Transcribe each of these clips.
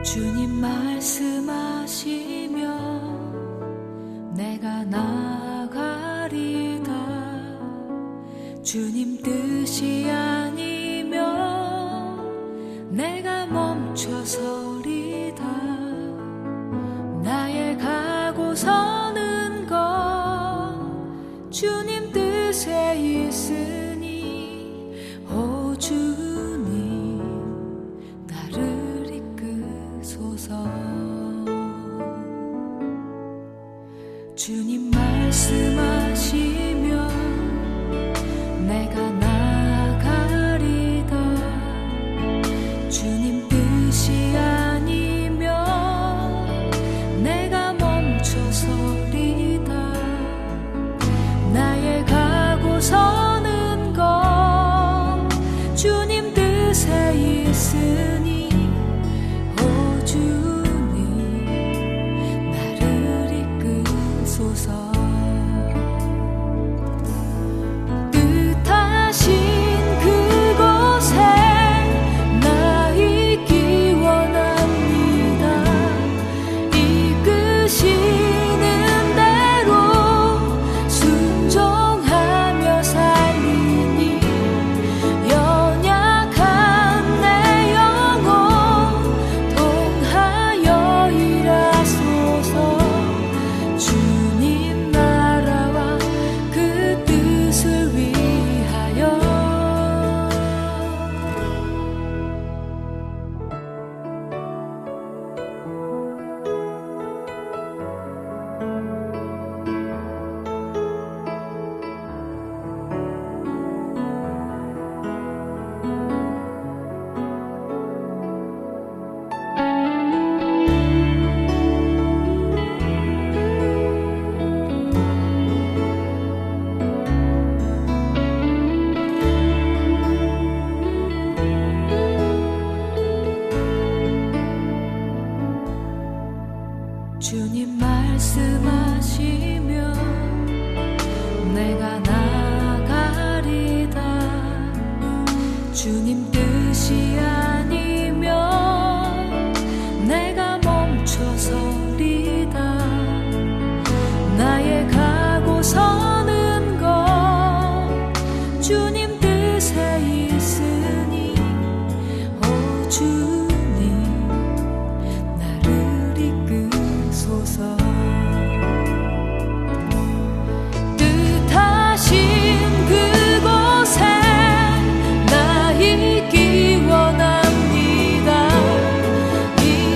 주님 말씀하시면 내가 나가리다. 주님 뜻이 아니면 내가 멈춰서리다. 나의 가고 서는 것 주님 뜻에 있으니 오 주님 나를 이끄소서. 주님 말씀하시면 내가 나가리다. 주님 뜻이 아니면 내가 멈춰서리다. 나의 가고 서는 것 주님 뜻에 있으니 오 주님 나를 이끄소서. 주님 말씀하시면 내가 나가리다. 주님 뜻이 아니면 내가 멈춰서리다. 나의 가고 서는 것 주님 뜻에 있으니 오 주님 나를 이끄소서. 뜻하신 그곳에 나 있기 원합니다.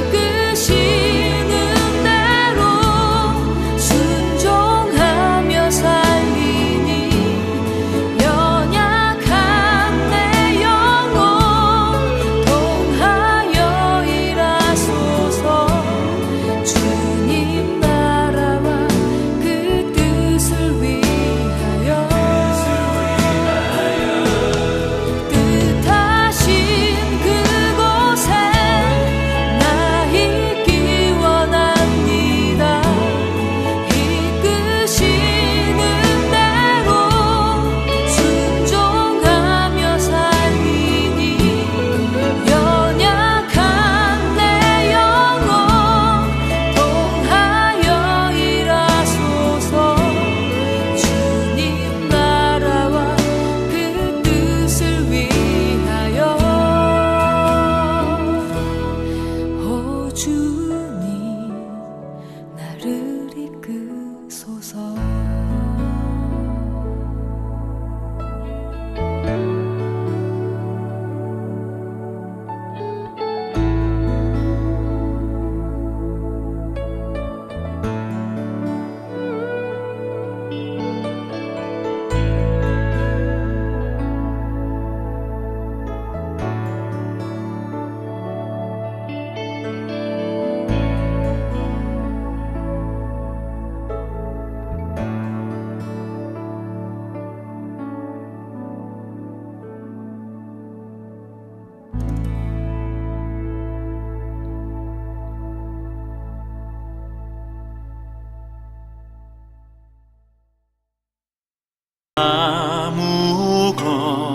이끄시는 대로 순종하며 살리니 연약한 내 영혼 통하여 일하소서. 주님 나라와 그 뜻을 위하여 뜻하신 그곳에 나 있기 원합니다. 이끄시는 대로 순종하며 살리니 연약한 내 영혼 통하여 일하소서. 주님 나라와 그 뜻을 위하여 오 주님 나를 이끄소서.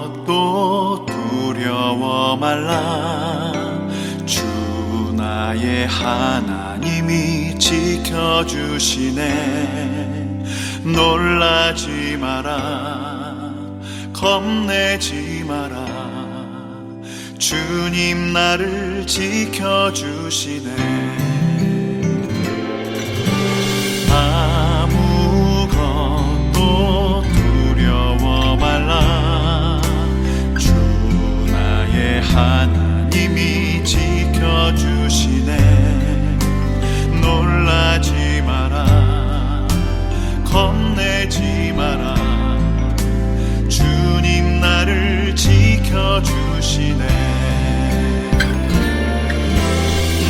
아무것도 두려워 말라. 주 나의 하나님이 지켜주시네. 놀라지 마라, 겁내지 마라. 주님 나를 지켜주시네. 아무것도 두려워 말라. 주 나의 하나님이 지켜주시네. 놀라지 마라, 겁내지 마라. 주님 나를 지켜주시네.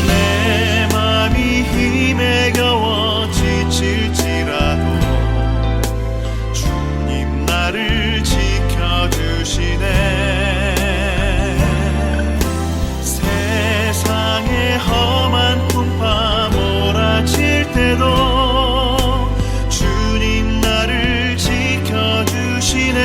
내 맘이 힘에 겨워 지칠지라도 주님 나를 지켜주시네. 세상의 험한 풍파 몰아칠 때도 주님 나를 지켜주시네.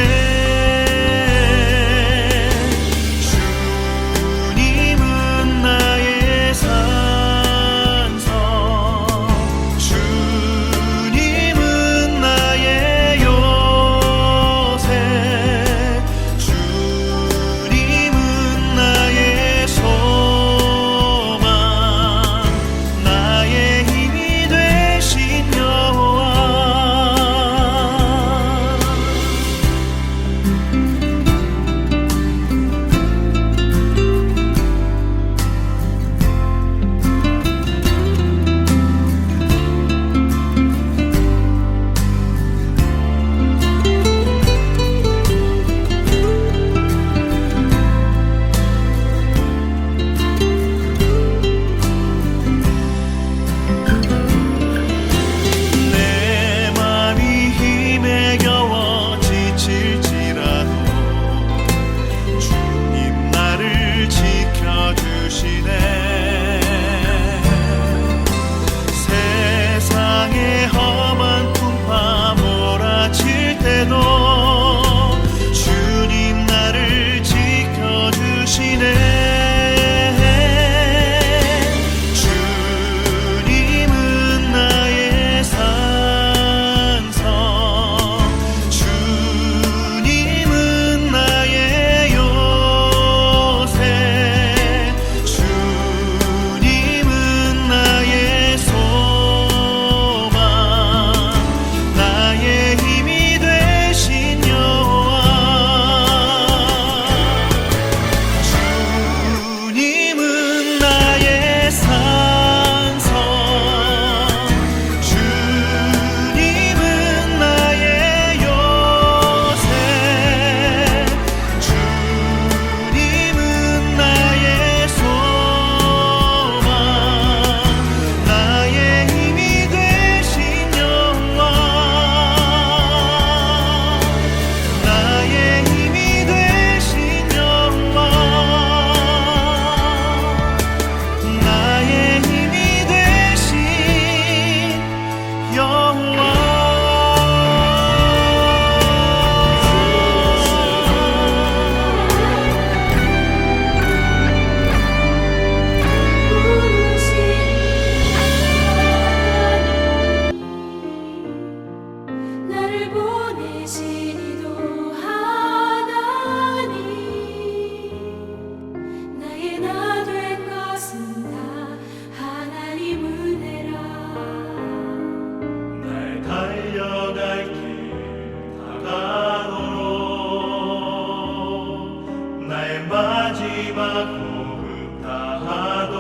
마지막 호흡 다하도록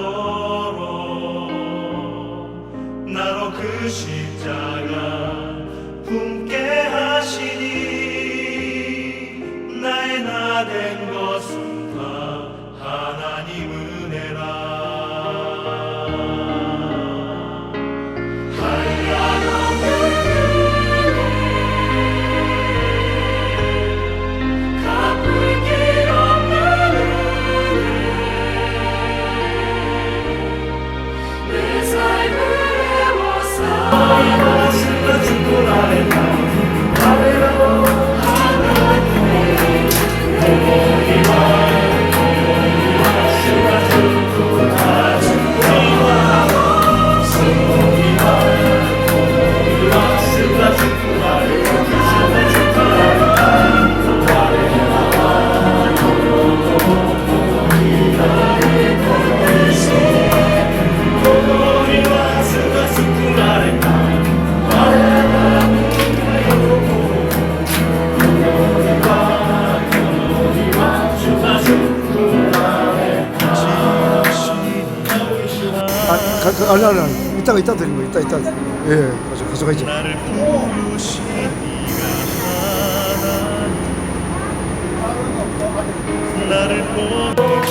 나로 그 십자가 품게 하시니 나의 나 된 것은 다 하나님 은혜라. 내 삶을 해워서 아니 이따가 드리는 거 이따 예 가져가야지. 나를 부르신 이가 나를 보내신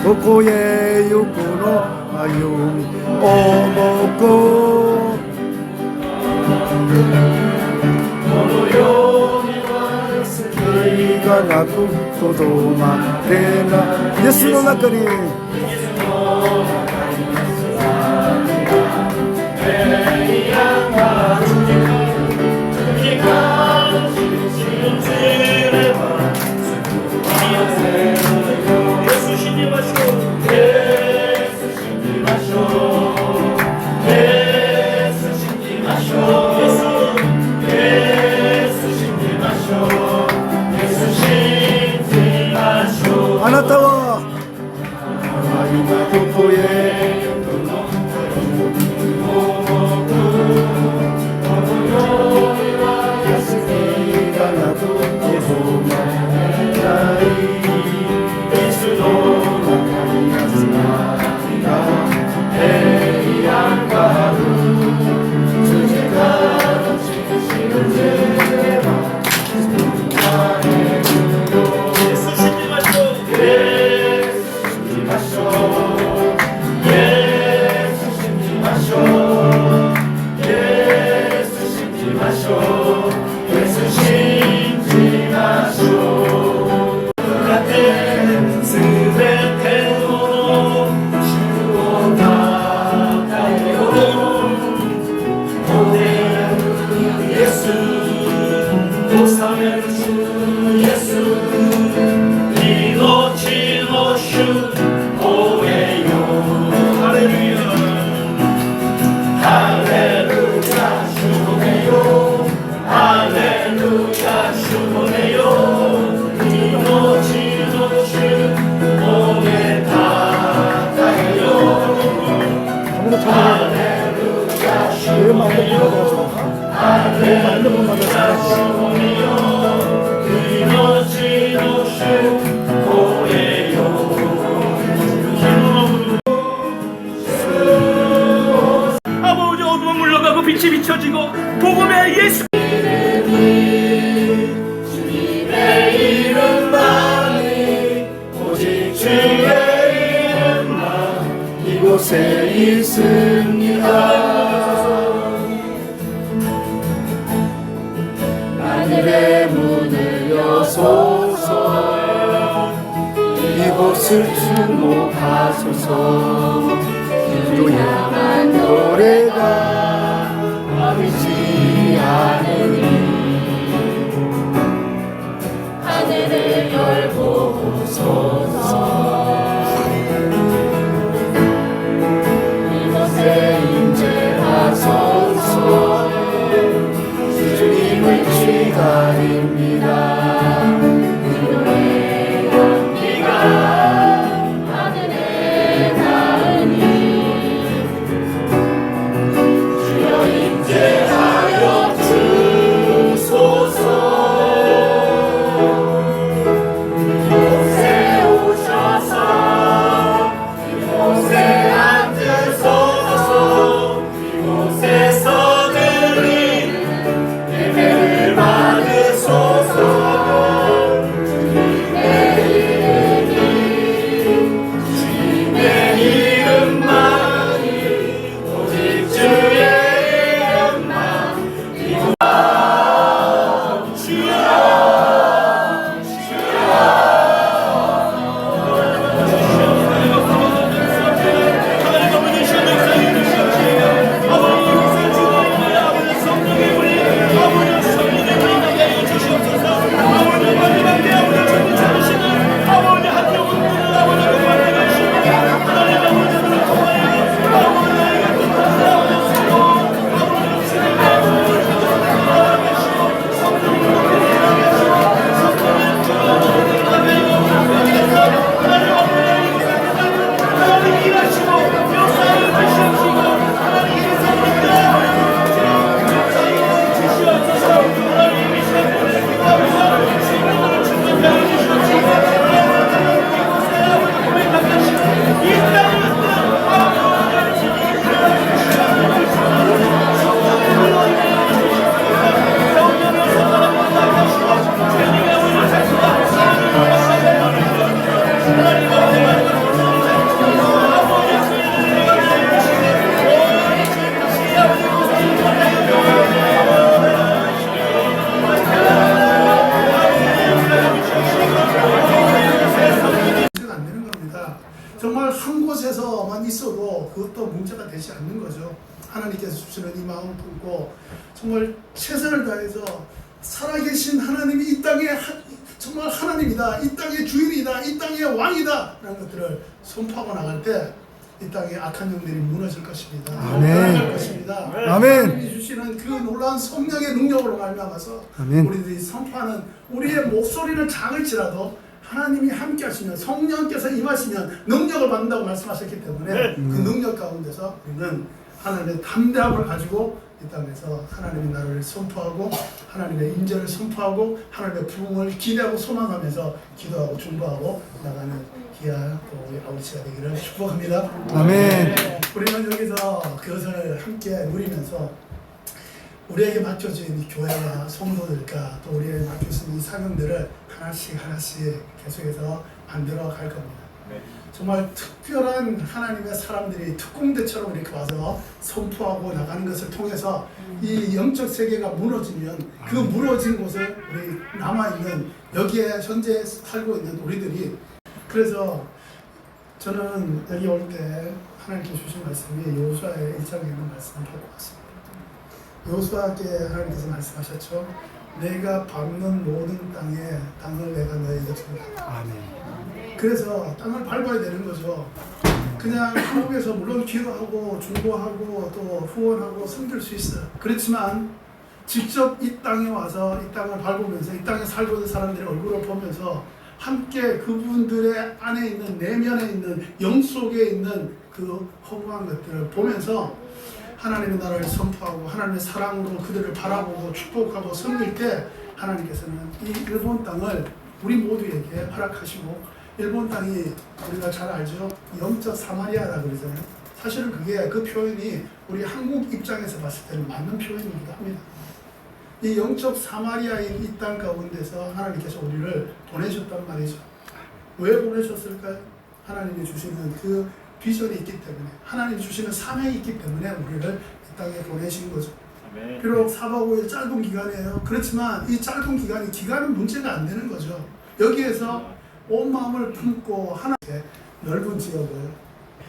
도코에 유쿠노 아유미 오모코 이가 나고 도도마 데나 예수の中にあなたは今どこへ 비춰지고 복음의 예수 오직 주의 이름만 이곳에 있습니다. 하늘의 문을 여소서 이곳을 주목하소서. 그로 향한 노래가 아니지 않으니 하늘을 열고 오소서. 이곳에 임재하소서. 주님을 기다립니다. 정말 한 곳에서만 있어도 그것도 문제가 되지 않는 거죠. 하나님께서 주시는 이 마음 품고 정말 최선을 다해서 살아계신 하나님이 이 땅에 정말 하나님이다, 이 땅의 주인이다, 이 땅의 왕이다 라는 것들을 선포하고 나갈 때 이 땅에 악한 영들이 무너질 것입니다. 아멘. 것입니다. 아멘. 하나님이 주시는 그 놀라운 성령의 능력으로 말미암아서 아멘. 우리들이 선포하는 우리의 목소리는 작을지라도 하나님이 함께 하시면 성령께서 임하시면 능력을 받는다고 말씀하셨기 때문에 그 능력 가운데서 우리는 하나님의 담대함을 가지고 이 땅에서 하나님의 나라를 선포하고 하나님의 임재를 선포하고 하나님의 부흥을 기대하고 소망하면서 기도하고 중보하고 나가는 귀한 또 우리 아버지가 되기를 축복합니다. 아멘. 우리는 여기서 그것을 함께 누리면서 우리에게 맡겨진 이 교회와 성도들과 또 우리에게 맡겨진 이 사명들을 하나씩 계속해서 만들어 갈 겁니다. 정말 특별한 하나님의 사람들이 특공대처럼 이렇게 와서 선포하고 나가는 것을 통해서 이 영적 세계가 무너지면 그 무너진 곳에 우리 남아있는 여기에 현재 살고 있는 우리들이 그래서 저는 여기 올 때 하나님께 주신 말씀이 여호수아의 1장에 있는 말씀을 보고 왔습니다. 여호수아께 하나님께서 말씀하셨죠. 내가 밟는 모든 땅을 내가 너에게 준다. 아멘. 그래서 땅을 밟아야 되는 거죠. 그냥 한국에서 물론 기도하고 중보하고 또 후원하고 섬길 수 있어요. 그렇지만 직접 이 땅에 와서 이 땅을 밟으면서 이 땅에 살고 있는 사람들의 얼굴을 보면서 함께 그분들의 안에 있는 내면에 있는 영 속에 있는 그 허무한 것들을 보면서 하나님의 나라를 선포하고 하나님의 사랑으로 그들을 바라보고 축복하고 섬길 때 하나님께서는 이 일본 땅을 우리 모두에게 허락하시고 일본 땅이 우리가 잘 알죠. 영적 사마리아라고 그러잖아요. 사실은 그 표현이 우리 한국 입장에서 봤을 때는 맞는 표현이기도 합니다. 이 영적 사마리아인 이 땅 가운데서 하나님께서 우리를 보내셨단 말이죠. 왜 보내셨을까요? 하나님이 주시는 그 비전이 있기 때문에, 하나님이 주시는 사명이 있기 때문에 우리를 이 땅에 보내신 거죠. 비록 4박 5일 짧은 기간이에요. 그렇지만 이 짧은 기간은 문제가 안 되는 거죠. 여기에서 온 마음을 품고 하나님께 넓은 지역을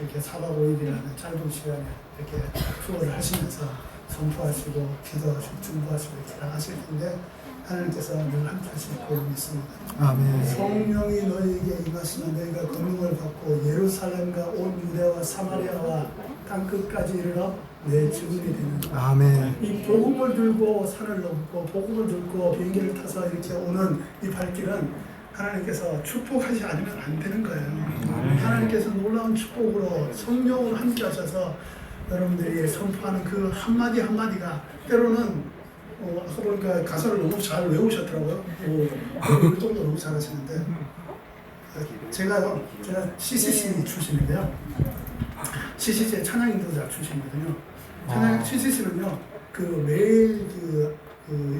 이렇게 4박 5일이라는 짧은 시간에 이렇게 투어를 하시면서 선포하시고 기도하시고 중보하시고 이렇게 나가실 텐데, 하나님께서 늘 함께 하실 거로 믿습니다. 아멘. 성령이 너희에게 임하시면 너희가 권능을 받고 예루살렘과 온 유대와 사마리아와 땅 끝까지 이르러 내 증인이 되는 거예요. 아멘. 이 복음을 들고 산을 넘고 복음을 들고 비행기를 타서 이렇게 오는 이 발길은 하나님께서 축복하지 않으면 안 되는 거예요. 하나님께서 놀라운 축복으로 성령으로 함께 하셔서 여러분들이 선포하는 그 한마디 한마디가 때로는 아까 보니까 가사를 너무 잘 외우셨더라고요. 율동도 너무 잘하시는데, 제가 CCC 출신인데요. CCC의 찬양인도 잘 출신이거든요. 찬양 CCC는요, 그 매일 그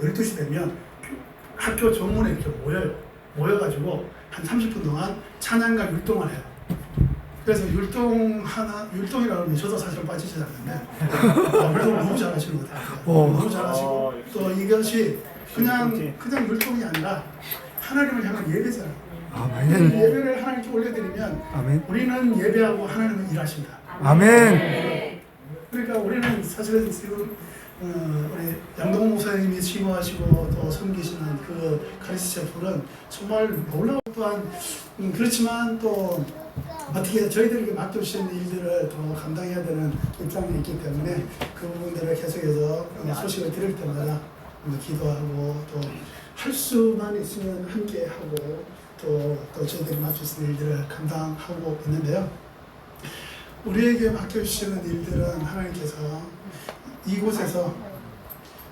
12시 되면 학교 정문에 이렇게 모여가지고 한 30분 동안 찬양과 율동을 해요. 그래서 율동이라고 하면 저도 사실은 빠지지 않는데, 그래도 너무 잘하시는 것 같아요. 너무 잘하시고, 또 이것이 그냥 율동이 아니라 하나님을 향한 예배잖아요. 아멘. 예배를 하나님께 올려드리면 아멘. 우리는 예배하고 하나님은 일하신다. 아멘. 그러니까 우리는 사실은 지금 우리 양동 목사님이 치유하시고 또 섬기시는 그 카리스체 풀은 정말 놀라운, 또한 그렇지만 또 어떻게 저희들에게 맡겨주신 일들을 더 감당해야 되는 입장이 있기 때문에 그 부분들을 계속해서 소식을 들을 때마다 기도하고 또 할 수만 있으면 함께 하고 또 저희들이 맡겨주신 일들을 감당하고 있는데요. 우리에게 맡겨주시는 일들은 하나님께서 이곳에서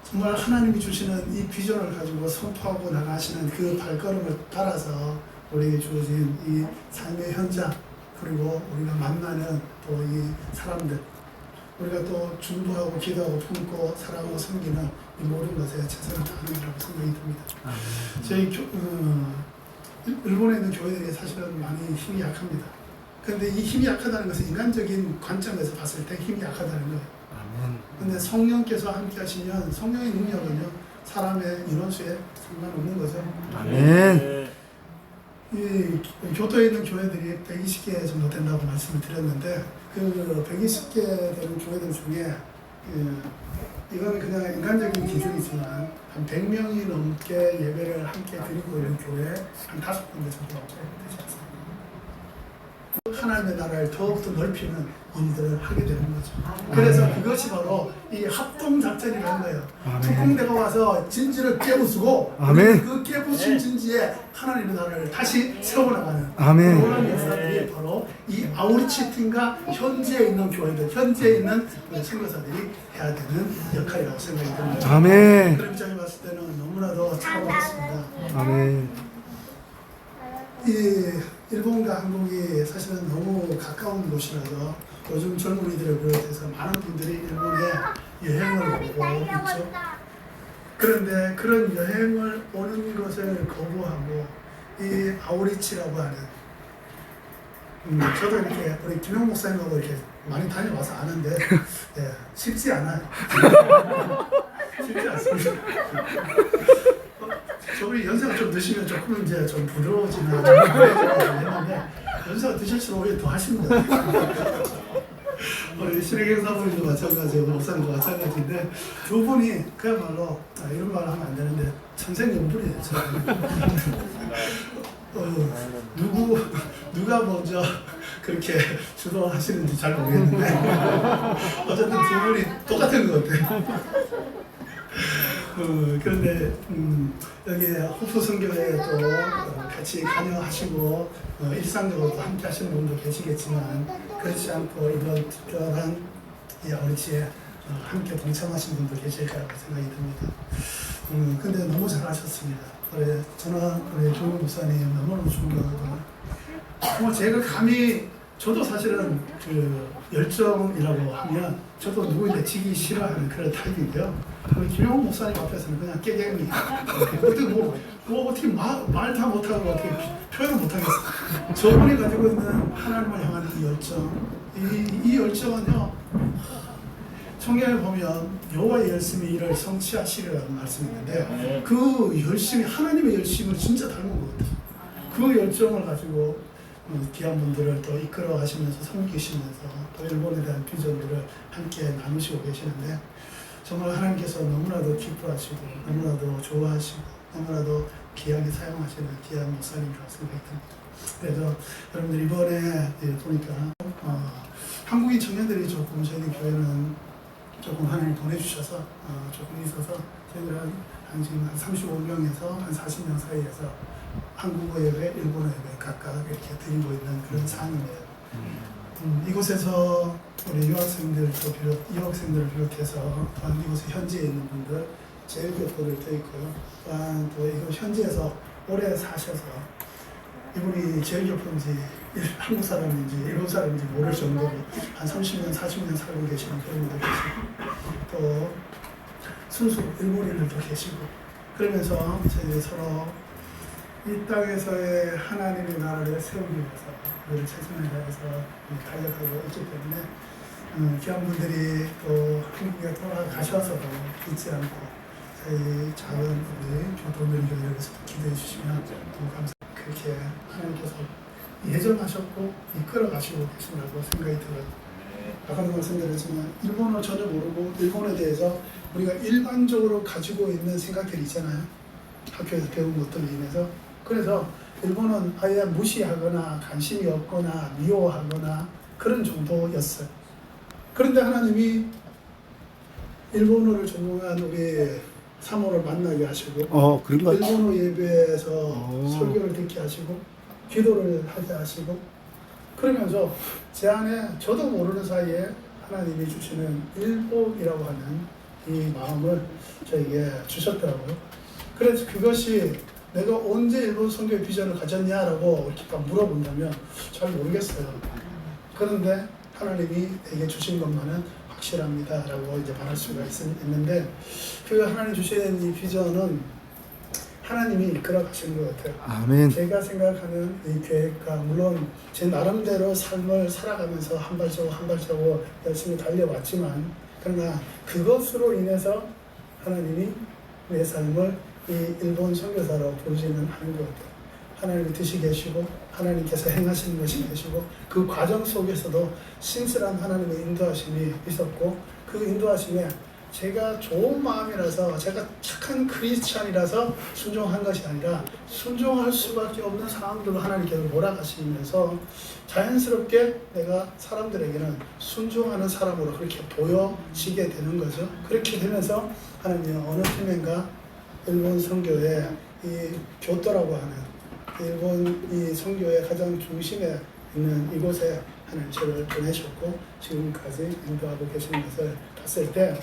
정말 하나님이 주시는 이 비전을 가지고 선포하고 나가시는 그 발걸음을 따라서 우리에게 주어진 이 삶의 현장, 그리고 우리가 만나는 또 이 사람들, 우리가 또 중보하고 기도하고 품고 사랑하고 섬기는 이 모든 것에 최선을 다하는 이라고 생각이 듭니다. 저희 일본에 있는 교회들이 사실은 많이 힘이 약합니다. 그런데 이 힘이 약하다는 것은 인간적인 관점에서 봤을 때 힘이 약하다는 거예요. 그런데 성령께서 함께 하시면 성령의 능력은요, 사람의 인원수에 상관없는 거죠. 아멘. 이 교토에 있는 교회들이 120개 정도 된다고 말씀을 드렸는데, 그 120개 되는 교회들 중에 이거는 그냥 인간적인 기준이지만 한 100명이 넘게 예배를 함께 드리고 있는 교회 한 5군데 정도 되지 않습니까? 하나님의 나라를 더욱더 넓히는 일들을 하게 되는 거죠. 그래서 그것이 바로 이 합동작전이라는 거예요. 특공대가 와서 진지를 깨부수고, 아멘. 그 깨부순 진지에 하나님의 나라를 다시 세워나가는 아멘. 그런 역사들이 바로 이 아우리치 팀과 현지에 있는 교회들, 현지에 있는 선교사들이 해야 되는 역할이라고 생각이 듭니다. 아멘. 그런 입장에 봤을 때는 너무나도 차가웠습니다. 아멘. 이 일본과 한국이 사실은 너무 가까운 곳이라서 요즘 젊은이들을 비롯해서 많은 분들이 일본에 여행을 오고 있죠. 그런데 그런 여행을 오는 것을 거부하고 이 아우리치라고 하는, 저도 이렇게 우리 김용 목사님하고 이렇게 많이 다녀와서 아는데, 예, 쉽지 않아요. 쉽지 않습니다. 저희 연세가 좀 드시면 조금 이제 좀 부드러워지나 했는데, 연세가 드실수록 오히려 더 하십니다. 우리 신혜경사분도 마찬가지고 목사님도 마찬가지인데, 두 분이 그야말로 이런 말 하면 안 되는데 천생연분이에요. 누가 먼저 그렇게 주도하시는지 잘 모르겠는데 어쨌든 두 분이 똑같은 것 같아요. 그런데 여기 호프 선교회에 또 같이 관여하시고 일상적으로 또 함께 하시는 분도 계시겠지만, 그렇지 않고 이런 특별한 이 아우리치에 함께 동참하신 분도 계실 거라고 생각이 듭니다. 근데 너무 잘하셨습니다. 저는 우리 조용 목사님 너무너무 존경하고, 제가 감히 저도 사실은 그 열정이라고 하면 저도 누구에게 지기 싫어하는 그런 타입인데요. 그 김영호 목사님 앞에서는 그냥 깨갱이. 어떻게 뭐 어떻게 말 다 못하고 어떻게 표현을 못하겠어. 저분이 가지고 있는 하나님을 향한 이 열정, 이 열정은요. 성경에 보면 여호와의 열심히 이를 성취하시리라는 말씀이 있는데 그 열심이 하나님의 열심을 진짜 닮은 것 같아요. 그 열정을 가지고 귀한 분들을 또 이끌어 가시면서 섬기시면서 또 일본에 대한 비전들을 함께 나누시고 계시는데 정말 하나님께서 너무나도 기뻐하시고 너무나도 좋아하시고 너무나도 귀하게 사용하시는 귀한 목사님이라고 생각이 듭니다. 그래서 여러분들 이번에 보니까 한국인 청년들이 조금 저희 교회는 조금 하나님 보내주셔서 조금 있어서 저희들은 지금 한 35명에서 한 40명 사이에서 한국어 예배, 일본어 예배 각각 이렇게 드리고 있는 그런 상황이에요. 이곳에서 우리 유학생들을 비롯해서 또한 이곳에 현지에 있는 분들 제일교포를 돼 있고요. 또한 또 이곳 현지에서 오래 사셔서 이분이 제일교포인지 한국 사람인지 일본 사람인지 모를 정도로 한 30년, 40년 살고 계시는 그런 분들 계시고 또 순수 일본인들도 계시고 그러면서 저희 서로 이 땅에서의 하나님의 나라를 세우기 위해서 우리를 최선을 다해서 달려가고 있기 때문에 귀한 분들이 또 한국에 돌아가셔서도 잊지 않고 저희 작은 우리 교도들 교회를 기도해 주시면 너무 감사합니다. 그렇게 하나님께서 예정하셨고 이끌어 가시고 계신다고 생각이 들어요. 아까도 말씀드렸지만 일본어 전혀 모르고 일본에 대해서 우리가 일반적으로 가지고 있는 생각들이 있잖아요. 학교에서 배운 것들로 인해서. 그래서 일본은 아예 무시하거나 관심이 없거나 미워하거나 그런 정도였어요. 그런데 하나님이 일본어를 전공한 우리 사모를 만나게 하시고 일본어 예배에서 설교를 듣게 하시고 기도를 하게 하시고 그러면서 제 안에 저도 모르는 사이에 하나님이 주시는 일복이라고 하는 이 마음을 저에게 주셨더라고요. 그래서 그것이 내가 언제 일본 선교의 비전을 가졌냐라고 이렇게 물어본다면 잘 모르겠어요. 그런데 하나님이 내게 주신 것만은 확실합니다라고 이제 말할 수가 있는데 그 하나님 주신 이 비전은 하나님이 이끌어 가시는 것 같아요. 아멘. 제가 생각하는 이 계획과 물론 제 나름대로 삶을 살아가면서 한 발자국 한 발자국 열심히 달려왔지만 그러나 그것으로 인해서 하나님이 내 삶을 이 일본 선교사로 부르지는 않은 것 같아요. 하나님이 뜻이 계시고 하나님께서 행하시는 것이 계시고 그 과정 속에서도 신실한 하나님의 인도하심이 있었고 그 인도하심에 제가 좋은 마음이라서 제가 착한 크리스찬이라서 순종한 것이 아니라 순종할 수밖에 없는 상황들로 하나님께서 몰아가시면서 자연스럽게 내가 사람들에게는 순종하는 사람으로 그렇게 보여지게 되는 거죠. 그렇게 되면서 하나님이 어느 틈엔가 일본 선교의 이 교토라고 하는 일본 이 선교의 가장 중심에 있는 이곳에 하나님 저를 보내셨고 지금까지 인도하고 계시는 것을 봤을 때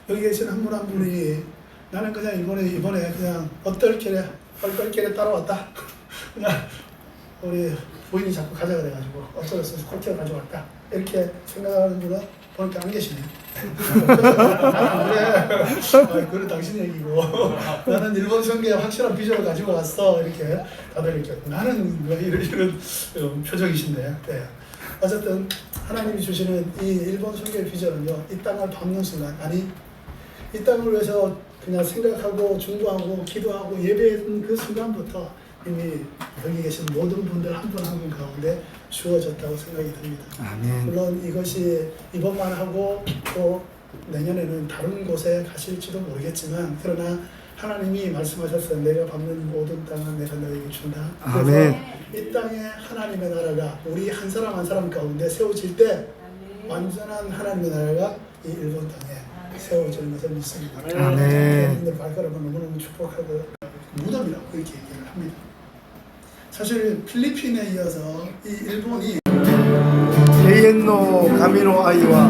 여기 계신 한 분 한 분이 나는 그냥 이번에 그냥 얼떨결에 따라왔다. 그냥 우리 부인이 자꾸 가자 그래가지고 어쩔 수 없이 코키를 가져왔다. 이렇게 생각하는 분은 보니까 안 계시네. 나는 그래. 그건 당신 얘기고. 나는 일본 선교에 확실한 비전을 가지고 왔어. 이렇게 다들 이렇게. 나는 왜 이런 표정이신데. 네. 어쨌든 하나님이 주시는 이 일본 선교의 비전은요. 이 땅을 밟는 순간 이 땅을 위해서 그냥 생각하고 중보하고 기도하고 예배했던 그 순간부터 이미 여기 계신 모든 분들 한 분 한 분 가운데 주어졌다고 생각이 듭니다. 아멘. 물론 이것이 이번만 하고 또 내년에는 다른 곳에 가실지도 모르겠지만 그러나 하나님이 말씀하셨어요. 내가 밟는 모든 땅은 내가 너에게 준다. 그래서 아멘. 이 땅에 하나님의 나라가 우리 한 사람 한 사람 가운데 세워질 때 완전한 하나님의 나라가 이 일본 땅에 세워지는 것을 믿습니다. 아멘. 여러분들 발걸음을 너무너무 축복하고 무덤이라고 그렇게 얘기를 합니다. 사실 필리핀에 이어서 이 일본이 永遠の神の愛は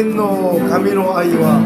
永遠の神の愛は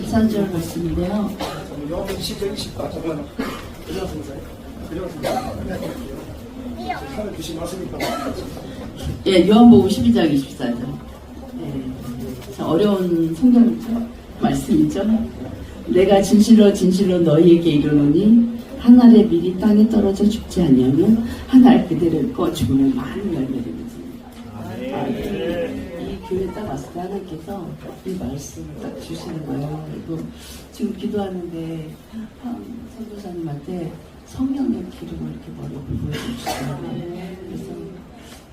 산절 말씀인데요. 요한복음 10장 20과 잠깐만요. 하나 주시 맞습니까? 예, 요한복음 12장 24절. 예, 어려운 성경 말씀이죠. 내가 진실로 진실로 너희에게 이르노니 한 알의 밀이 땅에 떨어져 죽지 아니하면 한 알 그대로 읽고 죽으면 많은 열매를 맺습니다. 이 교회 딱 왔을 때 하나님께서 이 말씀을 딱 주시는 거예요. 그리고 지금 기도하는데 선교사님한테 성령의 기름을 이렇게 머리에 부어주시더라고요. 그래서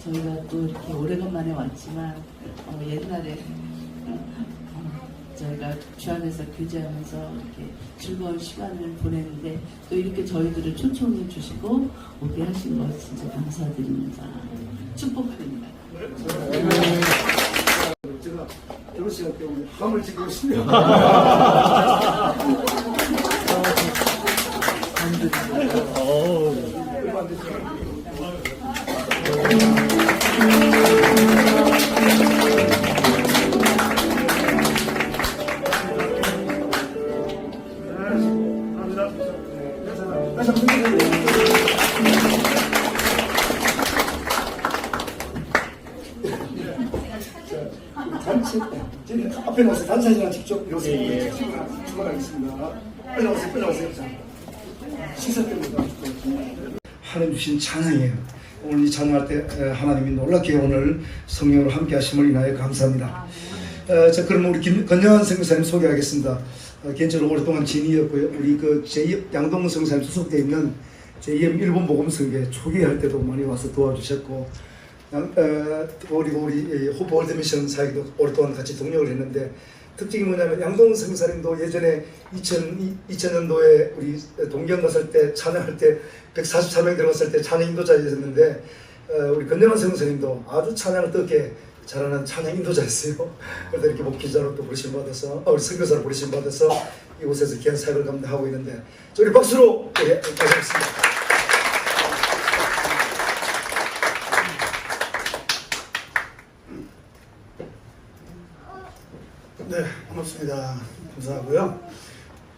저희가 또 이렇게 오래간만에 왔지만 옛날에 저희가 주 안에서 교제하면서 이렇게 즐거운 시간을 보냈는데 또 이렇게 저희들을 초청해 주시고 오게 하신 것 진짜 감사드립니다. 축복합니다. 제가 결혼 시간 때문에 밤을 지고 있습니다. 앞에 나와서 단사진이랑 직접 요새 출발하겠습니다. 빨리 오세요, 빨리 오세요. 시사 때입니다. 하나님 주신 찬양이에요. 오늘 이 찬양할 때 하나님이 놀랍게 오늘 성령으로 함께 하심을 인하여 감사합니다. 자, 그럼 우리 건영한 선교사님 소개하겠습니다. 개인적으로 오랫동안 지인이었고요. 우리 그 양동 선교사님 소속되어 있는 제2M 일본 복음성교회 초기 할 때도 많이 와서 도와주셨고, 그리고 우리 호프 월드미션 사역도 오랫동안 같이 동력을 했는데, 특징이 뭐냐면 양동 선교사님도 예전에 2000년도에 우리 동경 갔을 때 찬양할 때 144명 들어갔을 때 찬양 인도자였는데, 우리 건영한 선교사님도 아주 찬양을 뜨겁게 잘하는 찬양 인도자였어요. 그래서 이렇게 목회자로 또 부르심 받아서, 우리 선교사로 부르심 받아서 이곳에서 귀한 사역을 감당하고 있는데, 우리 박수로 맞이하겠습니다. 네, 반갑습니다. 감사하고요.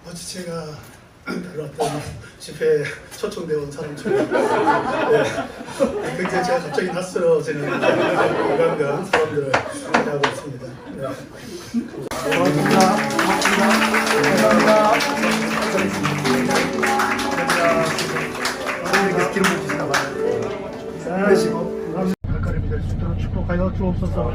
어제 제가 들어왔던 집회에 초청되어 온 사람처럼 굉장히 제가 갑자기 낯설어지는 영광과 사람들을 만나고 있습니다. 네. 고맙습니다. 감사합니다. 기름 부으시나 봐요. 되시고. 발걸음이 될 수 있도록 축복하여 주옵소서.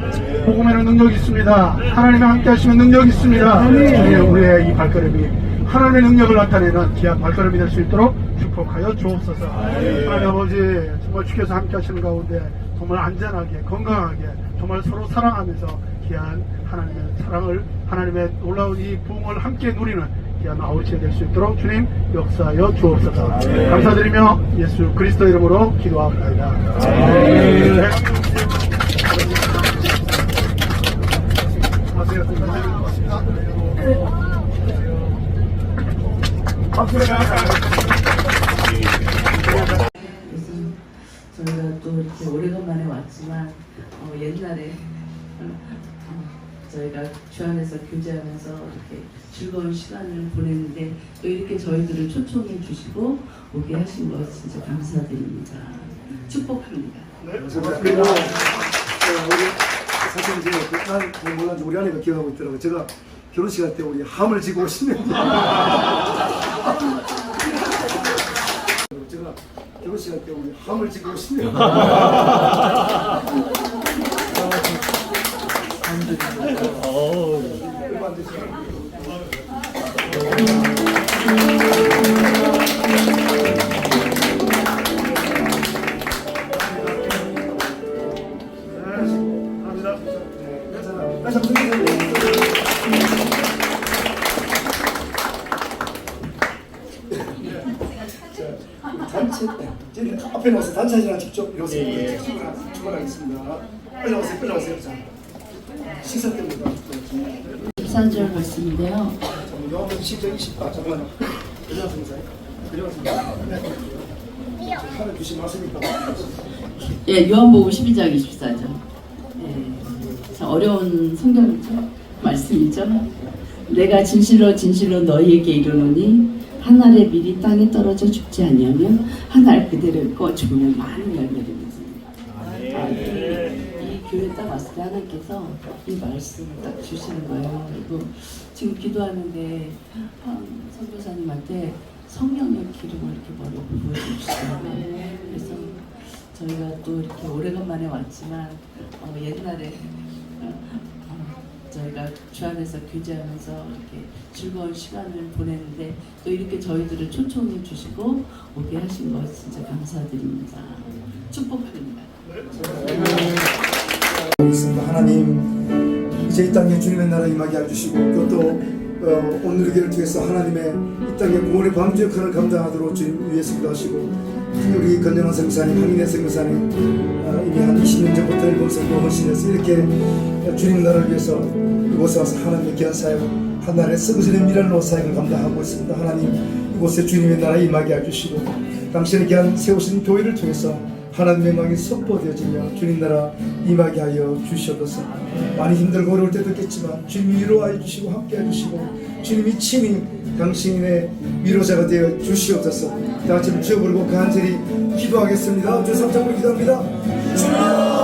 복음에는 능력이 있습니다. 하나님과 함께 하시면 능력이 있습니다. 우리의 이 발걸음이 하나님의 능력을 나타내는 귀한 발걸음이 될 수 있도록 축복하여 주옵소서. 하나님 아버지 정말 주께서 함께 하시는 가운데 정말 안전하게 건강하게 정말 서로 사랑하면서 귀한 하나님의 사랑을 하나님의 놀라운 이 부흥을 함께 누리는 귀한 아우치가 될 수 있도록 주님 역사하여 주옵소서. 감사드리며 예수 그리스도 이름으로 기도합니다. 그래서 저희가 또 이렇게 오래간만에 왔지만 옛날에 저희가 주 안에서 교제하면서 이렇게 즐거운 시간을 보냈는데 또 이렇게 저희들을 초청해 주시고 오게 하신 것 진짜 감사드립니다. 축복합니다. 그리고 사실 이제 난 몰랐는지 우리 아내가 기억하고 있더라고요. 제가 결혼식 할 때 우리 함을 지고 오시면 제가 결혼식 할 때 우리 함을 지고 오시면 단체 저희 앞에 나와서 단체 사진을 직접 이렇게 출발하겠습니다. 빨리 오세요, 빨리 오세요. 자, 식사 때입니다. 14절 말씀인데요. 요한복음 10장 20번 잠깐만요. 그녀습니다. 하나 주시 말씀입니다. 예, 요한복음 12장 24절. 예, 참 어려운 성경 말씀이죠. 내가 진실로 진실로 너희에게 이르노니 한 알의 밀이 땅에 떨어져 죽지 아니하면 한 알 그대로 꺼 죽으면 많은 열매를 맺습니다. 이 교회 딱 왔을 때 하나님께서 이 말씀을 딱 주시는 거예요. 그리고 지금 기도하는데 선교사님한테 성령의 기름을 이렇게 머리에 부어주시더라고요. 그래서 저희가 또 이렇게 오래간만에 왔지만 옛날에 저희가 주 안에서 교제하면서 이렇게 즐거운 시간을 보냈는데 또 이렇게 저희들을 초청해 주시고 오게 하신 것 진짜 감사드립니다. 축복합니다. 하나님, 이제 이 땅에 주님의 나라 임하게 해주시고 또 오늘 기회를 통해서 하나님의 이 땅에 공헌의 방주 역할을 감당하도록 주님 위해서 기도하시고 우리 건영한 선교사님, 한인의 선교사님 이미 한 20년 전부터 일본 선교 헌신해서 이렇게 주님 나라를 위해서 이곳에 와서 하나님의 귀한 사역, 하나님의 성전의 미랄로 사역을 감당하고 있습니다. 하나님, 이곳에 주님의 나라 임하게 해주시고 당신의 귀한 세우신 교회를 통해서 하나님의 명이 선포되어지며 주님 나라 임하게 하여 주시옵소서. 많이 힘들고 어려울 때도 있겠지만 주님이 위로하여 주시고 함께 해주시고 주님이 친히 당신의 위로자가 되어 주시옵소서. 다 같이 주여 부르고 간절히 기도하겠습니다. 주 3장으로 기도합니다. 주여!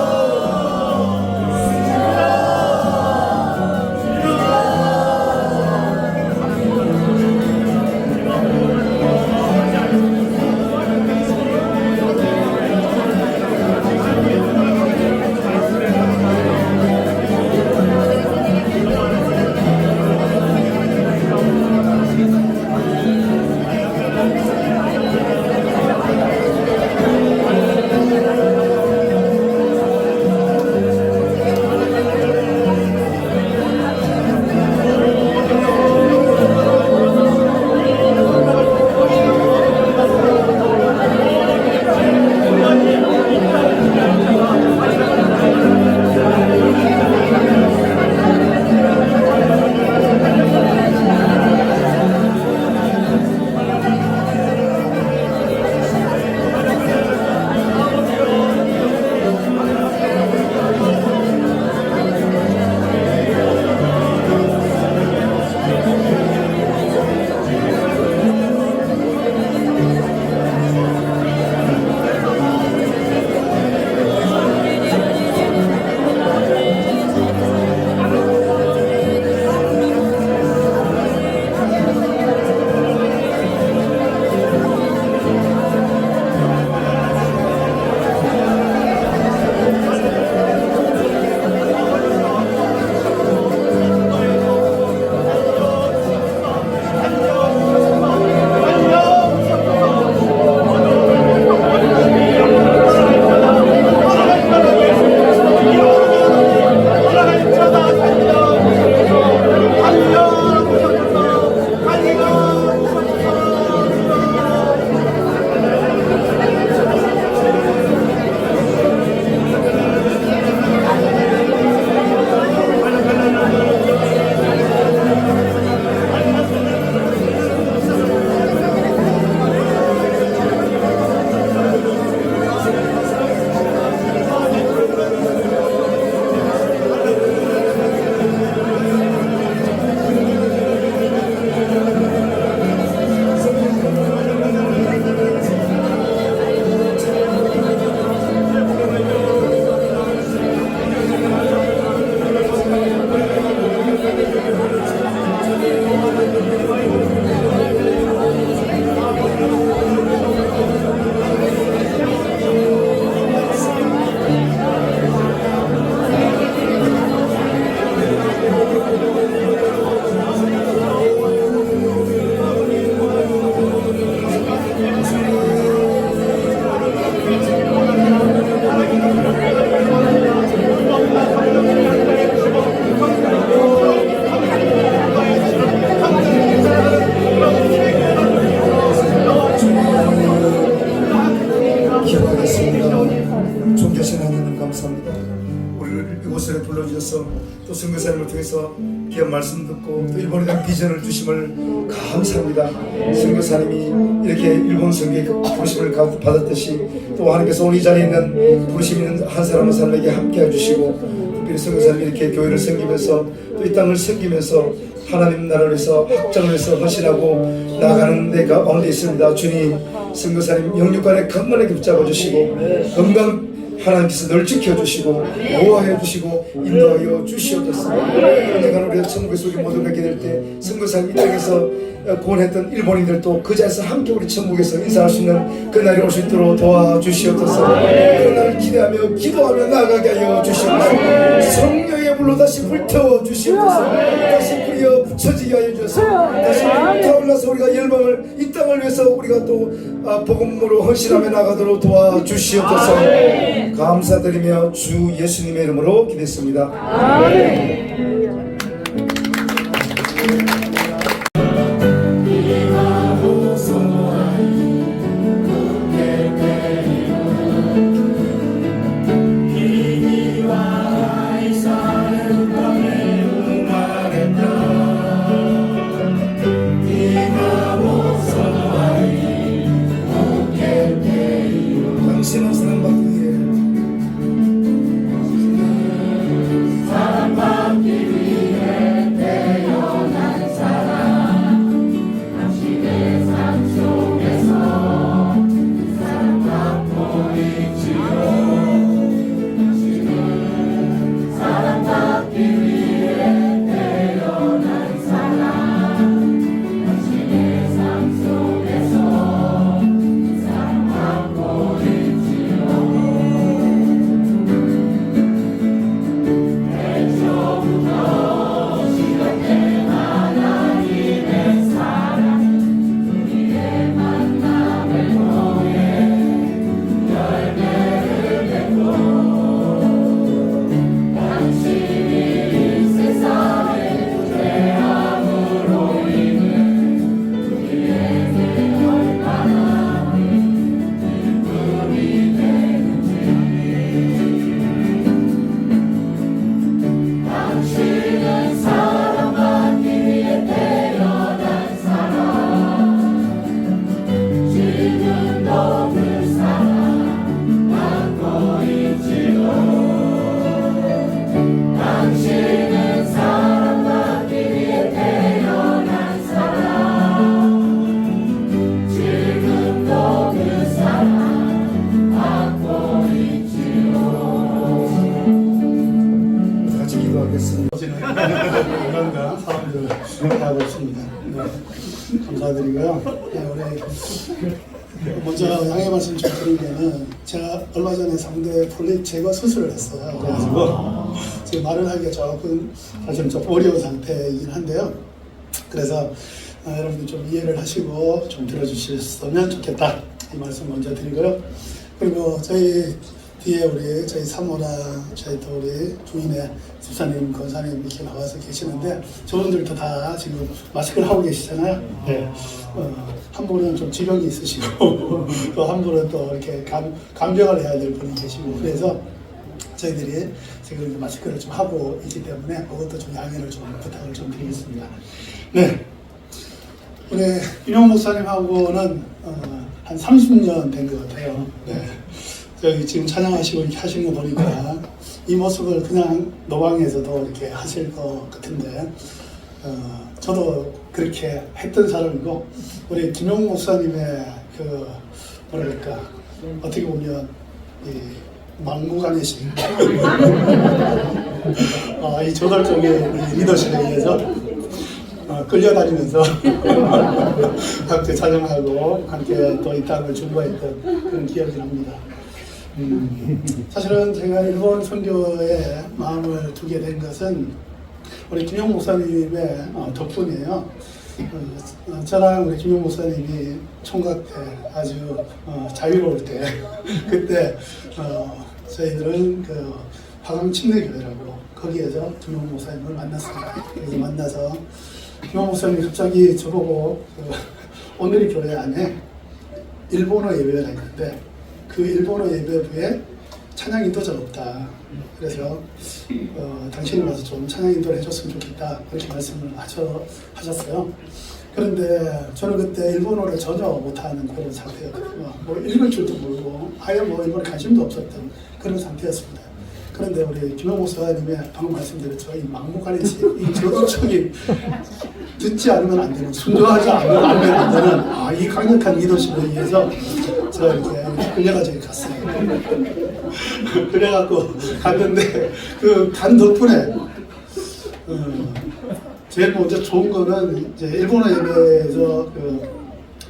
감사합니다. 우리를 이곳에 불러주셔서 또 선교사님을 통해서 귀한 말씀 듣고 또 일본에 대한 비전을 주심을 감사합니다. 선교사님이 이렇게 일본 선교의 부르심을 받았듯이 또 하나님께서 오늘 이 자리에 있는 부르심 있는 한 사람 한 사람에게 함께 해주시고 특별히 선교사님이 이렇게 교회를 섬기면서 또 이 땅을 섬기면서 하나님 나라를 위해서 확장을 위해서 헌신하고 나가는 데 가운데 있습니다. 주님, 선교사님 영육간에 강건하게 붙잡아 주시고 건강 하나님께서 늘 지켜주시고 보호하여 주시고 인도하여 주시옵소서. 언젠가 우리가 천국의 속에 모두 가게 될 때 선교사님 이 땅에서 구원했던 일본인들도 그 자리에서 함께 우리 천국에서 인사할 수 있는 그날이 올 수 있도록 도와주시옵소서. 그날을 기대하며 기도하며 나아가게 하여 주시옵소서. 성령의 불로 다시 불태워 주시옵소서. 다시 불이여 붙여지게 하여 주소서. 다시 불타올라서 우리가 열방을 이 땅을 위해서 우리가 또 복음으로 헌신하며 나가도록 도와주시옵소서. 감사드리며 주 예수님의 이름으로 기도했습니다. 당신은 사랑받기 위해 이런가 사람들 하고 있습니다. 네, 감사드리고요. 네, 우리 먼저 양해 말씀 좀 드리면은 제가 얼마 전에 상대 폴립 제거 수술을 했어요. 그래가지고 지금 말을 하기가 조금 사실 좀 어려운 상태이긴 한데요. 그래서 여러분들 좀 이해를 하시고 좀 들어주셨으면 좋겠다 이 말씀 먼저 드리고요. 그리고 저희 뒤에 우리 저희 사모랑 저희 또 우리 부인의 집사님, 권사님 이렇게 나와서 계시는데 저분들도 다 지금 마스크를 하고 계시잖아요. 네. 한 분은 좀 지병이 있으시고 또 한 분은 또 이렇게 간병을 해야 될 분이 계시고 그래서 저희들이 지금 마스크를 좀 하고 있기 때문에 그것도 좀 양해를 좀 부탁을 좀 드리겠습니다. 네. 우리 윤영 목사님하고는 한 30년 된 것 같아요. 네. 여기 지금 찬양하시고 이렇게 하시는 거 보니까 이 모습을 그냥 노방에서도 이렇게 하실 것 같은데 저도 그렇게 했던 사람이고 우리 김용 목사님의 그 뭐랄까 어떻게 보면 이 막무가내신 이 저돌적인 리더십에 의해서 끌려다니면서 함께 찬양하고 함께 또 이 땅을 중보했던 그런 기억이 납니다. 사실은 제가 일본 선교에 마음을 두게 된 것은 우리 김용 목사님의 덕분이에요. 저랑 우리 김용 목사님이 총각 때 아주 자유로울 때 그때 저희들은 그 화강 침례교회라고 거기에서 김용 목사님을 만났습니다. 그래서 만나서 김용 목사님이 갑자기 저보고 오늘의 교회 안에 일본어 예배가 있는데 그 일본어 예배부에 찬양 인도자가 없다. 그래서 당신이 와서 좀 찬양 인도를 해줬으면 좋겠다. 그렇게 말씀을 하셨어요. 그런데 저는 그때 일본어를 전혀 못하는 그런 상태였거든요. 뭐 읽을 줄도 모르고 아예 뭐 일본에 관심도 없었던 그런 상태였습니다. 그런데 우리 김영 목사님의 방금 말씀드렸죠. 이 막무가내 이 저주청이 듣지 않으면 안 되는, 순종하지 않으면 안 되는 이 강력한 리더십에 의해서 제가 이렇게 끌려가지고 갔어요. 그래갖고 갔는데 그 간 덕분에 제일 먼저 좋은 거는 이제 일본어 예배에서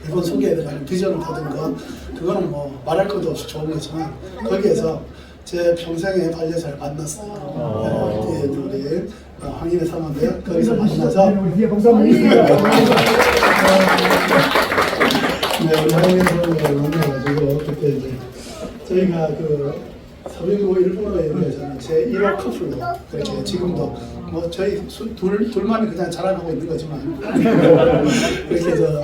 일본 선교에 대한 비전을 받은 거, 그거는 뭐 말할 것도 없이 좋은 거지만 거기에서 제 평생의 반려자를 만났어요. 우리 황인의 사모인데요. 거기서 만나서 네, 우리 황인의 사모를 만나가지고 그때 이제 저희가 서빙고 일본어 예배에서는 제 1호 커플로 그렇게 지금도 뭐 저희 둘만이 그냥 자라가고 있는 거지만 그렇게 해서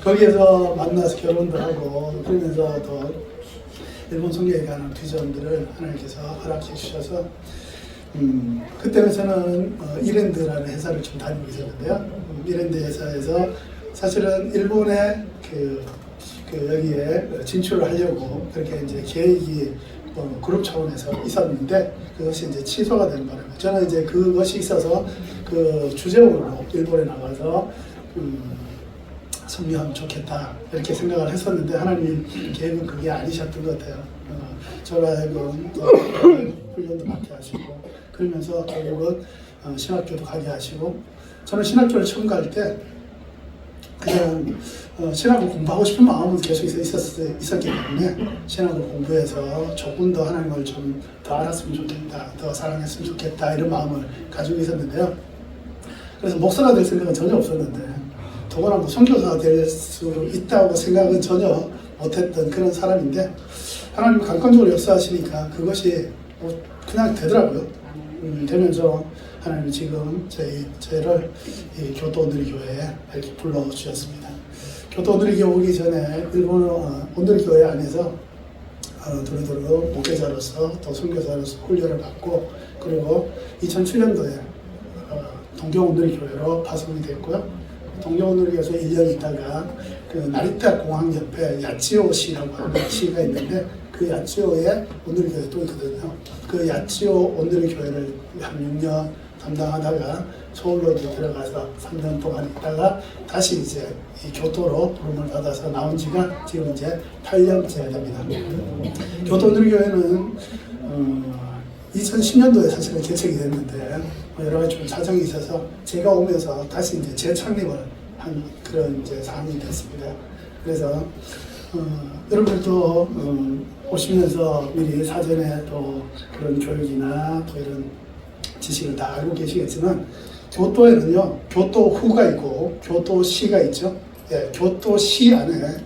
거기에서 만나서 결혼도 하고 그러면서 더 일본 선교에 관한 비전들을 하나님께서 허락해 주셔서 그때는 저는 이랜드라는 회사를 좀 다니고 있었는데요. 이랜드 회사에서 사실은 일본에 여기에 진출을 하려고 그렇게 이제 계획이 그룹 차원에서 있었는데 그것이 이제 취소가 되는 바람에 저는 이제 그것이 있어서 주재원으로 일본에 나가서 섬유하면 좋겠다 이렇게 생각을 했었는데 하나님 계획은 그게 아니셨던 것 같아요. 저가 훈련도 받게 하시고 그러면서 결국은 신학교도 가게 하시고 저는 신학교를 처음 갈 때 그냥 신학을 공부하고 싶은 마음은 계속 있었기 때문에 신학을 공부해서 조금 더 하나님을 좀 더 알았으면 좋겠다, 더 사랑했으면 좋겠다 이런 마음을 가지고 있었는데요. 그래서 목사가 될 생각은 전혀 없었는데 더구나 뭐 선교사가 될 수 있다고 생각은 전혀 못했던 그런 사람인데 하나님 강권적으로 역사하시니까 그것이 그냥 되더라고요. 되면서 하나님이 지금 저희를 이 교토 온누리교회에 이렇게 불러주셨습니다. 교토 온누리교회 오기 전에 일본 온누리교회 안에서 두루두루 목회자로서 또 선교사로서 훈련을 받고 그리고 2007년도에 동경 온누리교회로 파송이 됐고요. 동경 온누리교회에서 1년 있다가 나리타 공항 옆에 야치오 시라고 하는 시가 있는데 그 야치오에 온누리교회 또 있거든요. 그 야치오 온누리교회를 한 6년 담당하다가 서울로 들어가서 3년 동안 있다가 다시 이제 이 교토로 부름을 받아서 나온 지가 지금 이제 8년째 됩니다. 교토 온누리교회는 2010년도에 사실은 개척이 됐는데 여러 가지 좀 사정이 있어서 제가 오면서 다시 이제 재창립을 한 그런 이제 상황이 됐습니다. 그래서 여러분들도 오시면서 미리 사전에 또 그런 교육이나 또 이런 지식을 다 알고 계시겠지만 교토에는요 교토후가 있고 교토시가 있죠. 예, 교토시 안에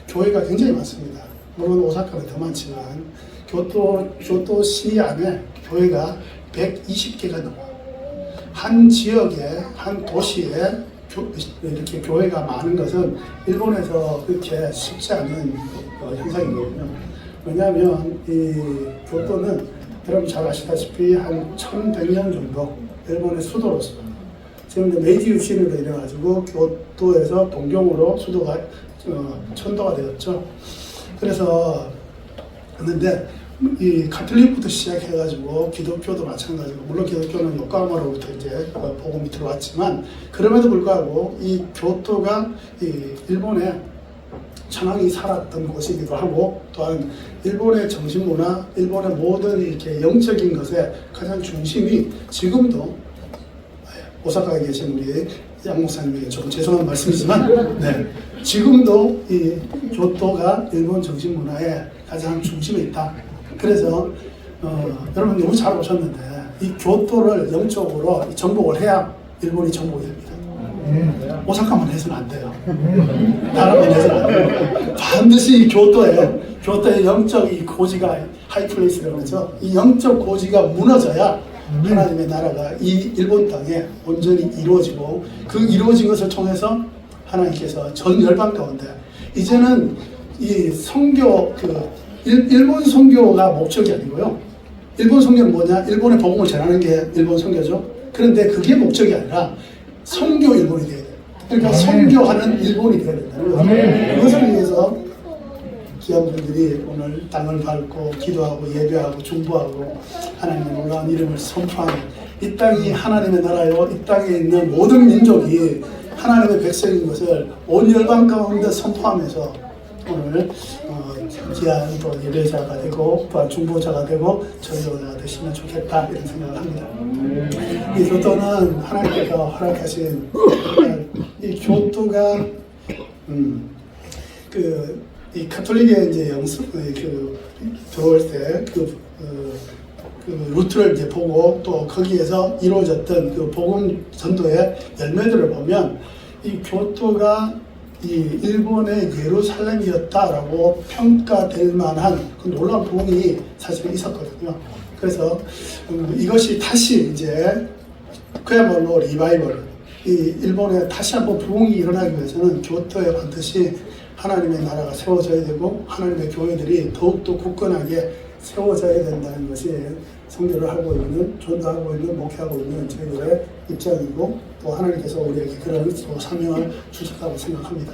교회가 굉장히 많습니다. 물론 오사카는 더 많지만 교토시 안에 교회가 120개가 넘어요. 한 지역에 한 도시에 이렇게 교회가 많은 것은 일본에서 그렇게 쉽지 않은 현상이거든요. 왜냐하면 이 교토는 여러분 잘 아시다시피 한 1100년 정도 일본의 수도로서 지금 이제 메이지 유신으로 이래가지고 교토에서 동경으로 수도가 천도가 되었죠. 그래서 그런데 이 가톨릭부터 시작해가지고 기독교도 마찬가지고 물론 기독교는 요코하마로부터 이제 복음이 들어왔지만 그럼에도 불구하고 이 교토가 이 일본의 천황이 살았던 곳이기도 하고 또한 일본의 정신문화, 일본의 모든 이렇게 영적인 것의 가장 중심이 지금도 오사카에 계신 우리 양 목사님에게 조금 죄송한 말씀이지만 네, 지금도 이 교토가 일본 정신문화의 가장 중심에 있다. 그래서 여러분 너무 잘 오셨는데 이 교토를 영적으로 정복을 해야 일본이 정복이 됩니다. 오사카만 해서는 안 돼요. 나라만 해서는 안 돼요. 반드시 교토의 영적 이 고지가 하이플레이스라고 그러죠. 이 영적 고지가 무너져야 하나님의 나라가 이 일본 땅에 온전히 이루어지고 그 이루어진 것을 통해서 하나님께서 전 열방 가운데 이제는 이 선교 일본 선교가 목적이 아니고요. 일본 선교는 뭐냐? 일본의 복음을 전하는 게 일본 선교죠. 그런데 그게 목적이 아니라 선교 일본이 돼야 돼요. 그러니까 선교하는 일본이 돼야 된다는 거죠. 그것을 위해서 귀한 분들이 오늘 땅을 밟고 기도하고 예배하고 중보하고 하나님의 놀라운 이름을 선포하는 이 땅이 하나님의 나라요, 이 땅에 있는 모든 민족이 하나님의 백성인 것을 온 열방 가운데 선포하면서 오늘 귀한 또 예배자가 되고 또 중보자가 되고 전도자가 되시면 좋겠다 이런 생각을 합니다. 이 교토는 하나님께서 허락하신 이 교토가 이 카톨릭의 이제 들어올 때 그 루트를 이제 보고 또 거기에서 이루어졌던 그 복음 전도의 열매들을 보면 이 교토가 이 일본의 예루살렘이었다라고 평가될 만한 그 놀라운 부흥이 사실은 있었거든요. 그래서 이것이 다시 이제 그야말로 리바이벌, 이 일본에 다시 한번 부흥이 일어나기 위해서는 교토에 반드시 하나님의 나라가 세워져야 되고 하나님의 교회들이 더욱더 굳건하게 세워져야 된다는 것이 선교를 하고 있는, 전도하고 있는, 목회하고 있는 저희들의 입장이고 또 하나님께서 우리에게 그런 사명을 주셨다고 생각합니다.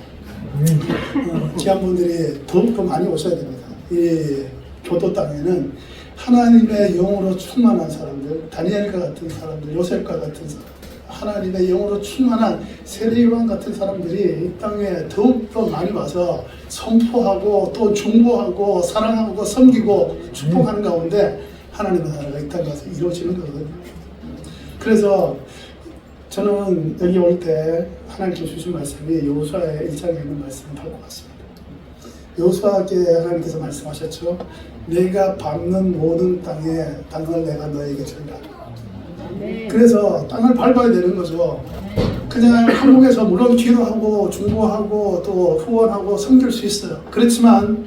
귀한 분들이 더욱더 많이 오셔야 됩니다. 이 교토 땅에는 하나님의 영으로 충만한 사람들, 다니엘과 같은 사람들, 요셉과 같은 사람들, 하나님의 영으로 충만한 세례요한 같은 사람들이 이 땅에 더욱더 많이 와서 선포하고 또 중보하고 사랑하고 섬기고 축복하는 가운데 하나님의 나라가 이 땅에 가서 이루어지는 거거든요. 그래서 저는 여기 올 때 하나님께 주신 말씀이 여호수아의 1장에 있는 말씀을 받고 갔습니다. 여호수아께 하나님께서 말씀하셨죠. 내가 밟는 모든 땅을 내가 너에게 준다. 그래서 땅을 밟아야 되는 거죠. 그냥 한국에서 물론 기도하고 중보하고 또 후원하고 섬길 수 있어요. 그렇지만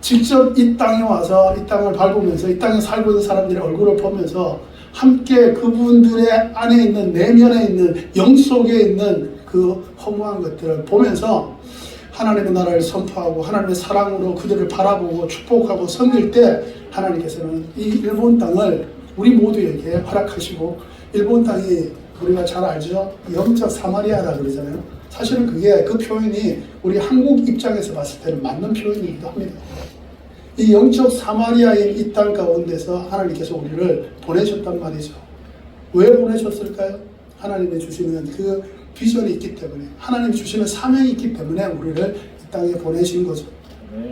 직접 이 땅에 와서 이 땅을 밟으면서 이 땅에 살고 있는 사람들의 얼굴을 보면서 함께 그분들의 안에 있는 내면에 있는 영 속에 있는 그 허무한 것들을 보면서 하나님의 나라를 선포하고 하나님의 사랑으로 그들을 바라보고 축복하고 섬길 때 하나님께서는 이 일본 땅을 우리 모두에게 허락하시고 일본 땅이 우리가 잘 알죠? 영적 사마리아라 그러잖아요. 사실은 그게 그 표현이 우리 한국 입장에서 봤을 때는 맞는 표현이기도 합니다. 이 영적 사마리아인 이 땅 가운데서 하나님께서 우리를 보내셨단 말이죠. 왜 보내셨을까요? 하나님이 주시는 그 비전이 있기 때문에 하나님이 주시는 사명이 있기 때문에 우리를 이 땅에 보내신 거죠.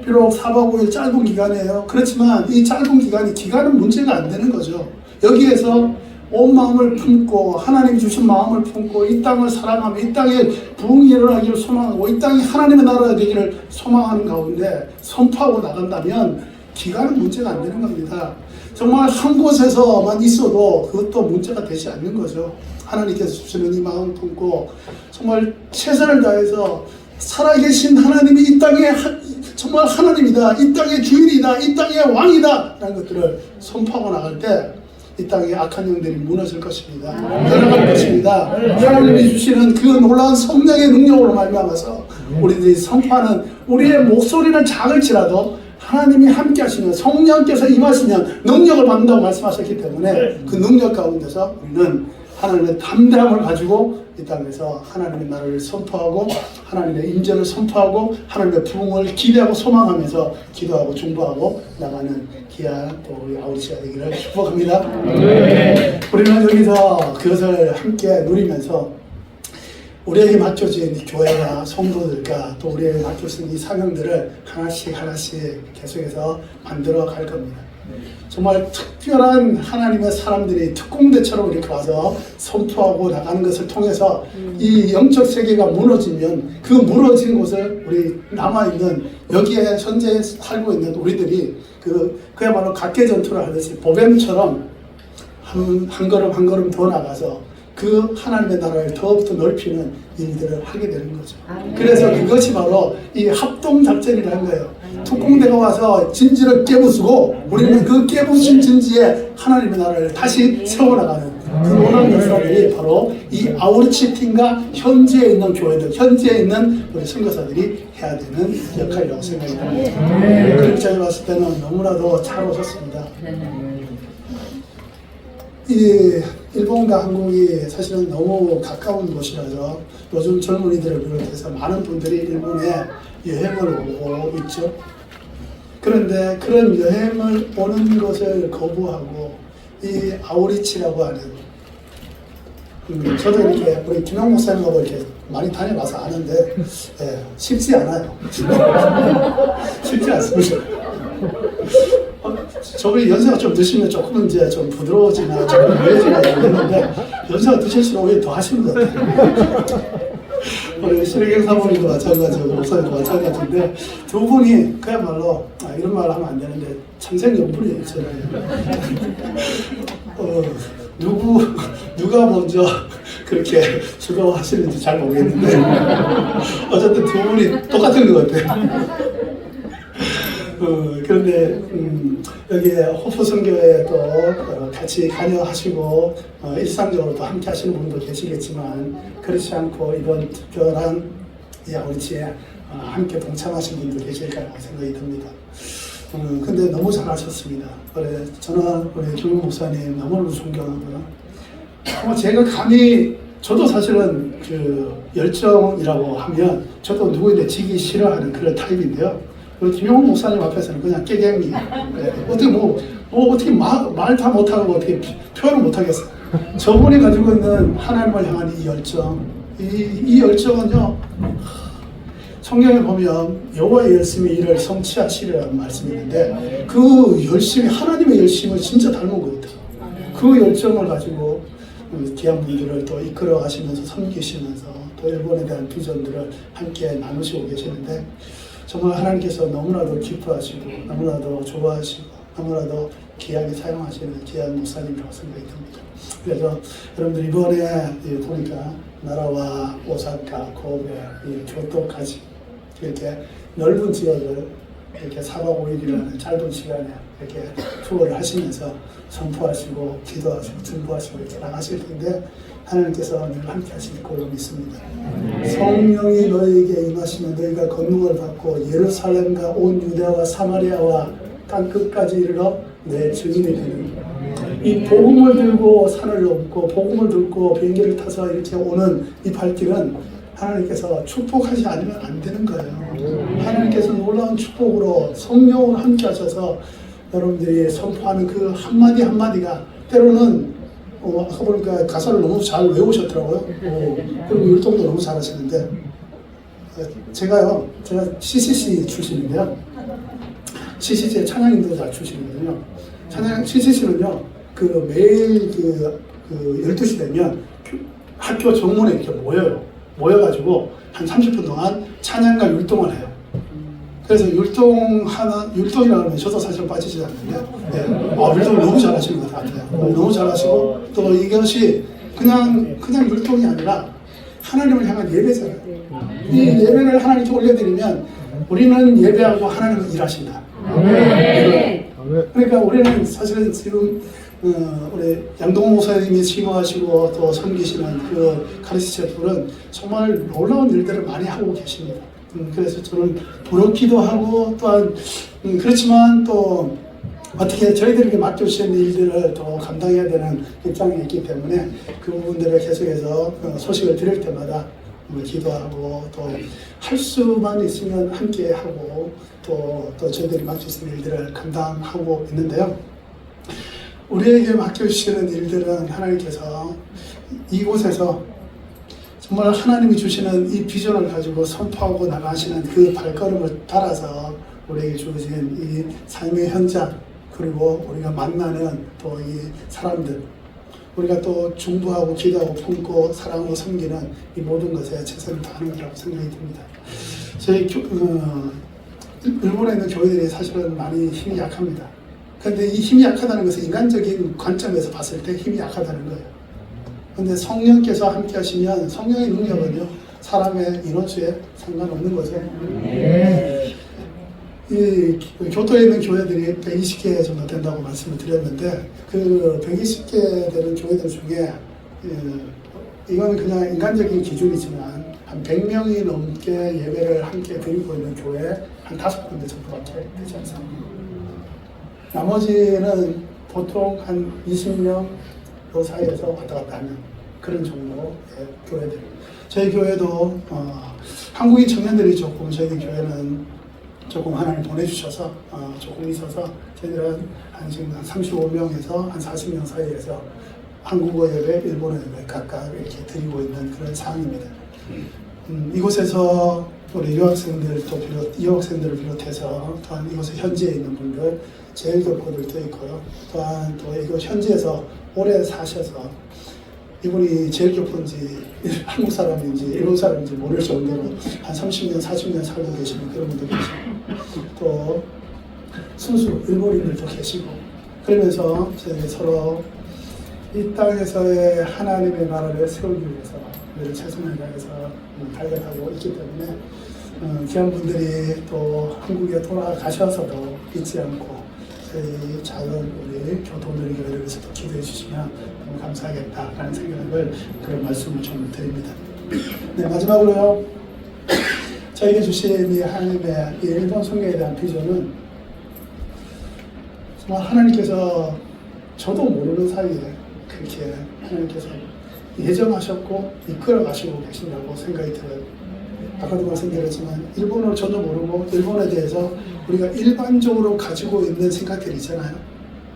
비록 4박 5일 짧은 기간이에요. 그렇지만 이 짧은 기간은 문제가 안 되는 거죠. 여기에서 온 마음을 품고 하나님 주신 마음을 품고 이 땅을 사랑하며 이 땅에 부흥이 일어나기를 소망하고 이 땅이 하나님의 나라가 되기를 소망하는 가운데 선포하고 나간다면 기간은 문제가 안 되는 겁니다. 정말 한 곳에서만 있어도 그것도 문제가 되지 않는 거죠. 하나님께서 주시는 이 마음 품고 정말 최선을 다해서 살아계신 하나님이 이 땅에 정말 하나님이다, 이 땅의 주인이다, 이 땅의 왕이다 라는 것들을 선포하고 나갈 때 이 땅의 악한 영들이 무너질 것입니다. 내려갈 것입니다. 하나님이 주시는 그 놀라운 성령의 능력으로 말미암아서 우리들이 선포하는 우리의 목소리는 작을지라도 하나님이 함께 하시면 성령께서 임하시면 능력을 받는다고 말씀하셨기 때문에 그 능력 가운데서 우리는 하나님의 담대함을 가지고 이 땅에서 하나님의 나라를 선포하고 하나님의 임재를 선포하고 하나님의 부흥을 기대하고 소망하면서 기도하고 중보하고 나가는 귀한 또 우리 아우리씨가 되기를 축복합니다. 우리는 여기서 그것을 함께 누리면서 우리에게 맡겨진 이 교회와 성도들과 또 우리에게 맡겨진 이 사명들을 하나씩 계속해서 만들어 갈 겁니다. 정말 특별한 하나님의 사람들이 특공대처럼 이렇게 와서 선포하고 나가는 것을 통해서 이 영적 세계가 무너지면 그 무너진 곳을 우리 남아있는 여기에 현재 살고 있는 우리들이 그야말로 각계전투를 하듯이 보뱀처럼 한 걸음 한 걸음 더 나가서 그 하나님의 나라를 더욱더 넓히는 일들을 하게 되는 거죠. 그래서 그것이 바로 이 합동작전이라는 거예요. 특공대가 와서 진지를 깨부수고 우리는 그 깨부신 진지에 하나님의 나라를 다시 세워나가는 그 놀라운 역사들이 바로 이 아우리치 팀과 현지에 있는 교회들, 현지에 있는 우리 선교사들이 해야 되는 역할이라고 생각이 듭니다. 그렇게 제가 봤을 때는 너무나도 잘 오셨습니다. 이 일본과 한국이 사실은 너무 가까운 곳이라서 요즘 젊은이들을 비롯해서 많은 분들이 일본에 여행을 오고 있죠. 그런데 그런 여행을 오는 것을 거부하고 이 아우리치라고 하는 저도 이렇게 우리 김영 목사님하고 이렇게 많이 다녀봐서 아는데 쉽지 않아요. 쉽지 않습니다. 저분이 연세가 좀 드시면 조금은 이제 좀 부드러워지나 조금 유해지나 이러는데 연세가 드실수록 오히려 더 하시는 것 같아요. 우리 신혜경 사모님도 마찬가지고 목사님도 마찬가지인데 두 분이 그야말로 이런 말 하면 안 되는데 창생연분이에요. 누가 먼저 그렇게 주도하시는지 잘 모르겠는데 어쨌든 두 분이 똑같은 것 같아요. 그런데 여기에 호프 선교회 또 같이 관여하시고 일상적으로 또 함께 하시는 분도 계시겠지만 그렇지 않고 이런 특별한 이 아우리치에 함께 동참하신 분도 계실 거라고 생각이 듭니다. 근데 너무 잘하셨습니다. 그래 저는 우리 김용 목사님 너무너무 존경하고요. 제가 감히 저도 사실은 그 열정이라고 하면 저도 누구에게 지기 싫어하는 그런 타입인데요. 김용훈 목사님 앞에서는 그냥 깨갱이. 어떻게 어떻게 말 다 못하고 어떻게 표현을 못하겠어요. 저분이 가지고 있는 하나님을 향한 이 열정, 이 열정은요. 성경에 보면 여호와의 열심히 이를 성취하시리라는 말씀이 있는데 그 열심이 하나님의 열심을 진짜 닮은 것 같아요. 그 열정을 가지고 귀한 분들을 또 이끌어 가시면서 섬기시면서 또 일본에 대한 비전들을 함께 나누시고 계시는데 정말 하나님께서 너무나도 기뻐하시고 너무나도 좋아하시고 너무나도 귀하게 사용하시는 귀한 목사님이라고 생각이 듭니다. 그래서 여러분들 이번에 보니까 나라와 오사카, 고베, 교토까지 이렇게 넓은 지역을 이렇게 4박 5일이라는 짧은 시간에 이렇게 투어를 하시면서 선포하시고 기도하시고 증거하시고 이렇게 나가실 텐데 하나님께서 늘 함께 하실 걸로 믿습니다. 성령이 너희에게 임하시면 너희가 권능을 받고 예루살렘과 온 유대와 사마리아와 땅끝까지 이르러 내 증인이 되는 이 복음을 들고 산을 넘고 복음을 들고 비행기를 타서 이렇게 오는 이 발길은 하나님께서 축복하지 않으면 안 되는 거예요. 하나님께서 놀라운 축복으로 성령으로 함께 하셔서 여러분들이 선포하는 그 한마디 한마디가 때로는 아까 보니까 가사를 너무 잘 외우셨더라고요. 그리고 율동도 너무 잘하시는데 제가 CCC 출신인데요. CCC의 찬양인도 잘 출신이거든요. CCC는요 그 매일 그 12시 되면 학교 정문에 이렇게 모여가지고 한 30분 동안 찬양과 율동을 해요. 그래서 율동이라고 하면 저도 사실 빠지지 않는데, 율동을 너무 잘하시는 것 같아요. 너무 잘하시고, 또 이것이 그냥 율동이 아니라 하나님을 향한 예배잖아요. 이 예배를 하나님께 올려드리면 우리는 예배하고 하나님은 일하신다. 그러니까 우리는 사실은 지금 우리 양동호 목사님이 심어하시고 또 섬기시는 그 가르치실 분은 정말 놀라운 일들을 많이 하고 계십니다. 그래서 저는 부럽기도 하고 또한 그렇지만 또 어떻게 저희들에게 맡겨주신 일들을 또 감당해야 되는 입장에 있기 때문에 그 부분들을 계속해서 소식을 들을 때마다 기도하고 또 할 수만 있으면 함께 하고 또 저희들이 맡겨주신 일들을 감당하고 있는데요. 우리에게 맡겨주시는 일들은 하나님께서 이곳에서 정말 하나님이 주시는 이 비전을 가지고 선포하고 나가시는 그 발걸음을 따라서 우리에게 주어진 이 삶의 현장 그리고 우리가 만나는 또 이 사람들 우리가 또 중보하고 기도하고 품고 사랑하고 섬기는 이 모든 것에 최선을 다하는 거라고 생각이 듭니다. 저희 일본에 있는 교회들이 사실은 많이 힘이 약합니다. 그런데 이 힘이 약하다는 것은 인간적인 관점에서 봤을 때 힘이 약하다는 거예요. 그런데 성령께서 함께 하시면 성령의 능력은요 사람의 인원수에 상관없는 거죠. 이 교토에 있는 교회들이 120개 정도 된다고 말씀을 드렸는데 그 120개 되는 교회들 중에 이건 그냥 인간적인 기준이지만 한 100명이 넘게 예배를 함께 드리고 있는 교회 한 5군데 정도밖에 되지 않습니다. 나머지는 보통 한 20명 그 사이에서 왔다 갔다 하는 그런 정도의 교회들. 저희 교회도 한국인 청년들이 조금 저희 교회는 조금 하나님 보내주셔서 조금 있어서 저희들은 한 지금 한 35명에서 한 40명 사이에서 한국어 예배, 일본어 예배 각각 이렇게 드리고 있는 그런 상황입니다. 이곳에서 우리 유학생들을 비롯해서 또한 이곳에 현지에 있는 분들, 제일교포들도 있고요. 또한 또 이곳 현지에서 오래 사셔서 이분이 제일교포인지 한국 사람인지 일본 사람인지 모를 정도로 한 30년, 40년 살고 계시는 그런 분도 계시고 또 순수 일본인들도 계시고 그러면서 저희 서로 이 땅에서의 하나님의 나라를 세우기 위해서 늘 최선을 다해서 달려가고 있기 때문에 귀한 분들이 또 한국에 돌아가셔서도 잊지 않고 저희 작은 우리 교도들 교회를 위해서도 기도해 주시면 너무 감사하겠다라는 생각을 그런 말씀을 좀 드립니다. 네, 마지막으로요. 저에게 주신 이 하나님의 이 일본 선교에 대한 비전은 정말 하나님께서 저도 모르는 사이에 그렇게 하나님께서 예정하셨고 이끌어 가시고 계신다고 생각이 들어요. 아까도 말씀드렸지만 일본어를 전혀 모르고 일본에 대해서 우리가 일반적으로 가지고 있는 생각들이 있잖아요.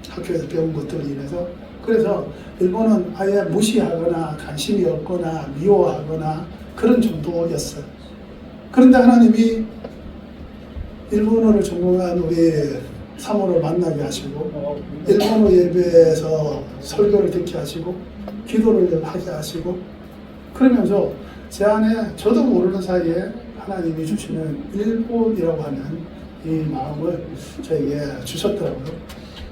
학교에서 배운 것들로 인해서. 그래서 일본은 아예 무시하거나 관심이 없거나 미워하거나 그런 정도였어요. 그런데 하나님이 일본어를 전공한 우리 사모를 만나게 하시고 일본어 예배에서 설교를 듣게 하시고 기도를 하게 하시고 그러면서 제 안에 저도 모르는 사이에 하나님이 주시는 일본이라고 하는 이 마음을 저에게 주셨더라고요.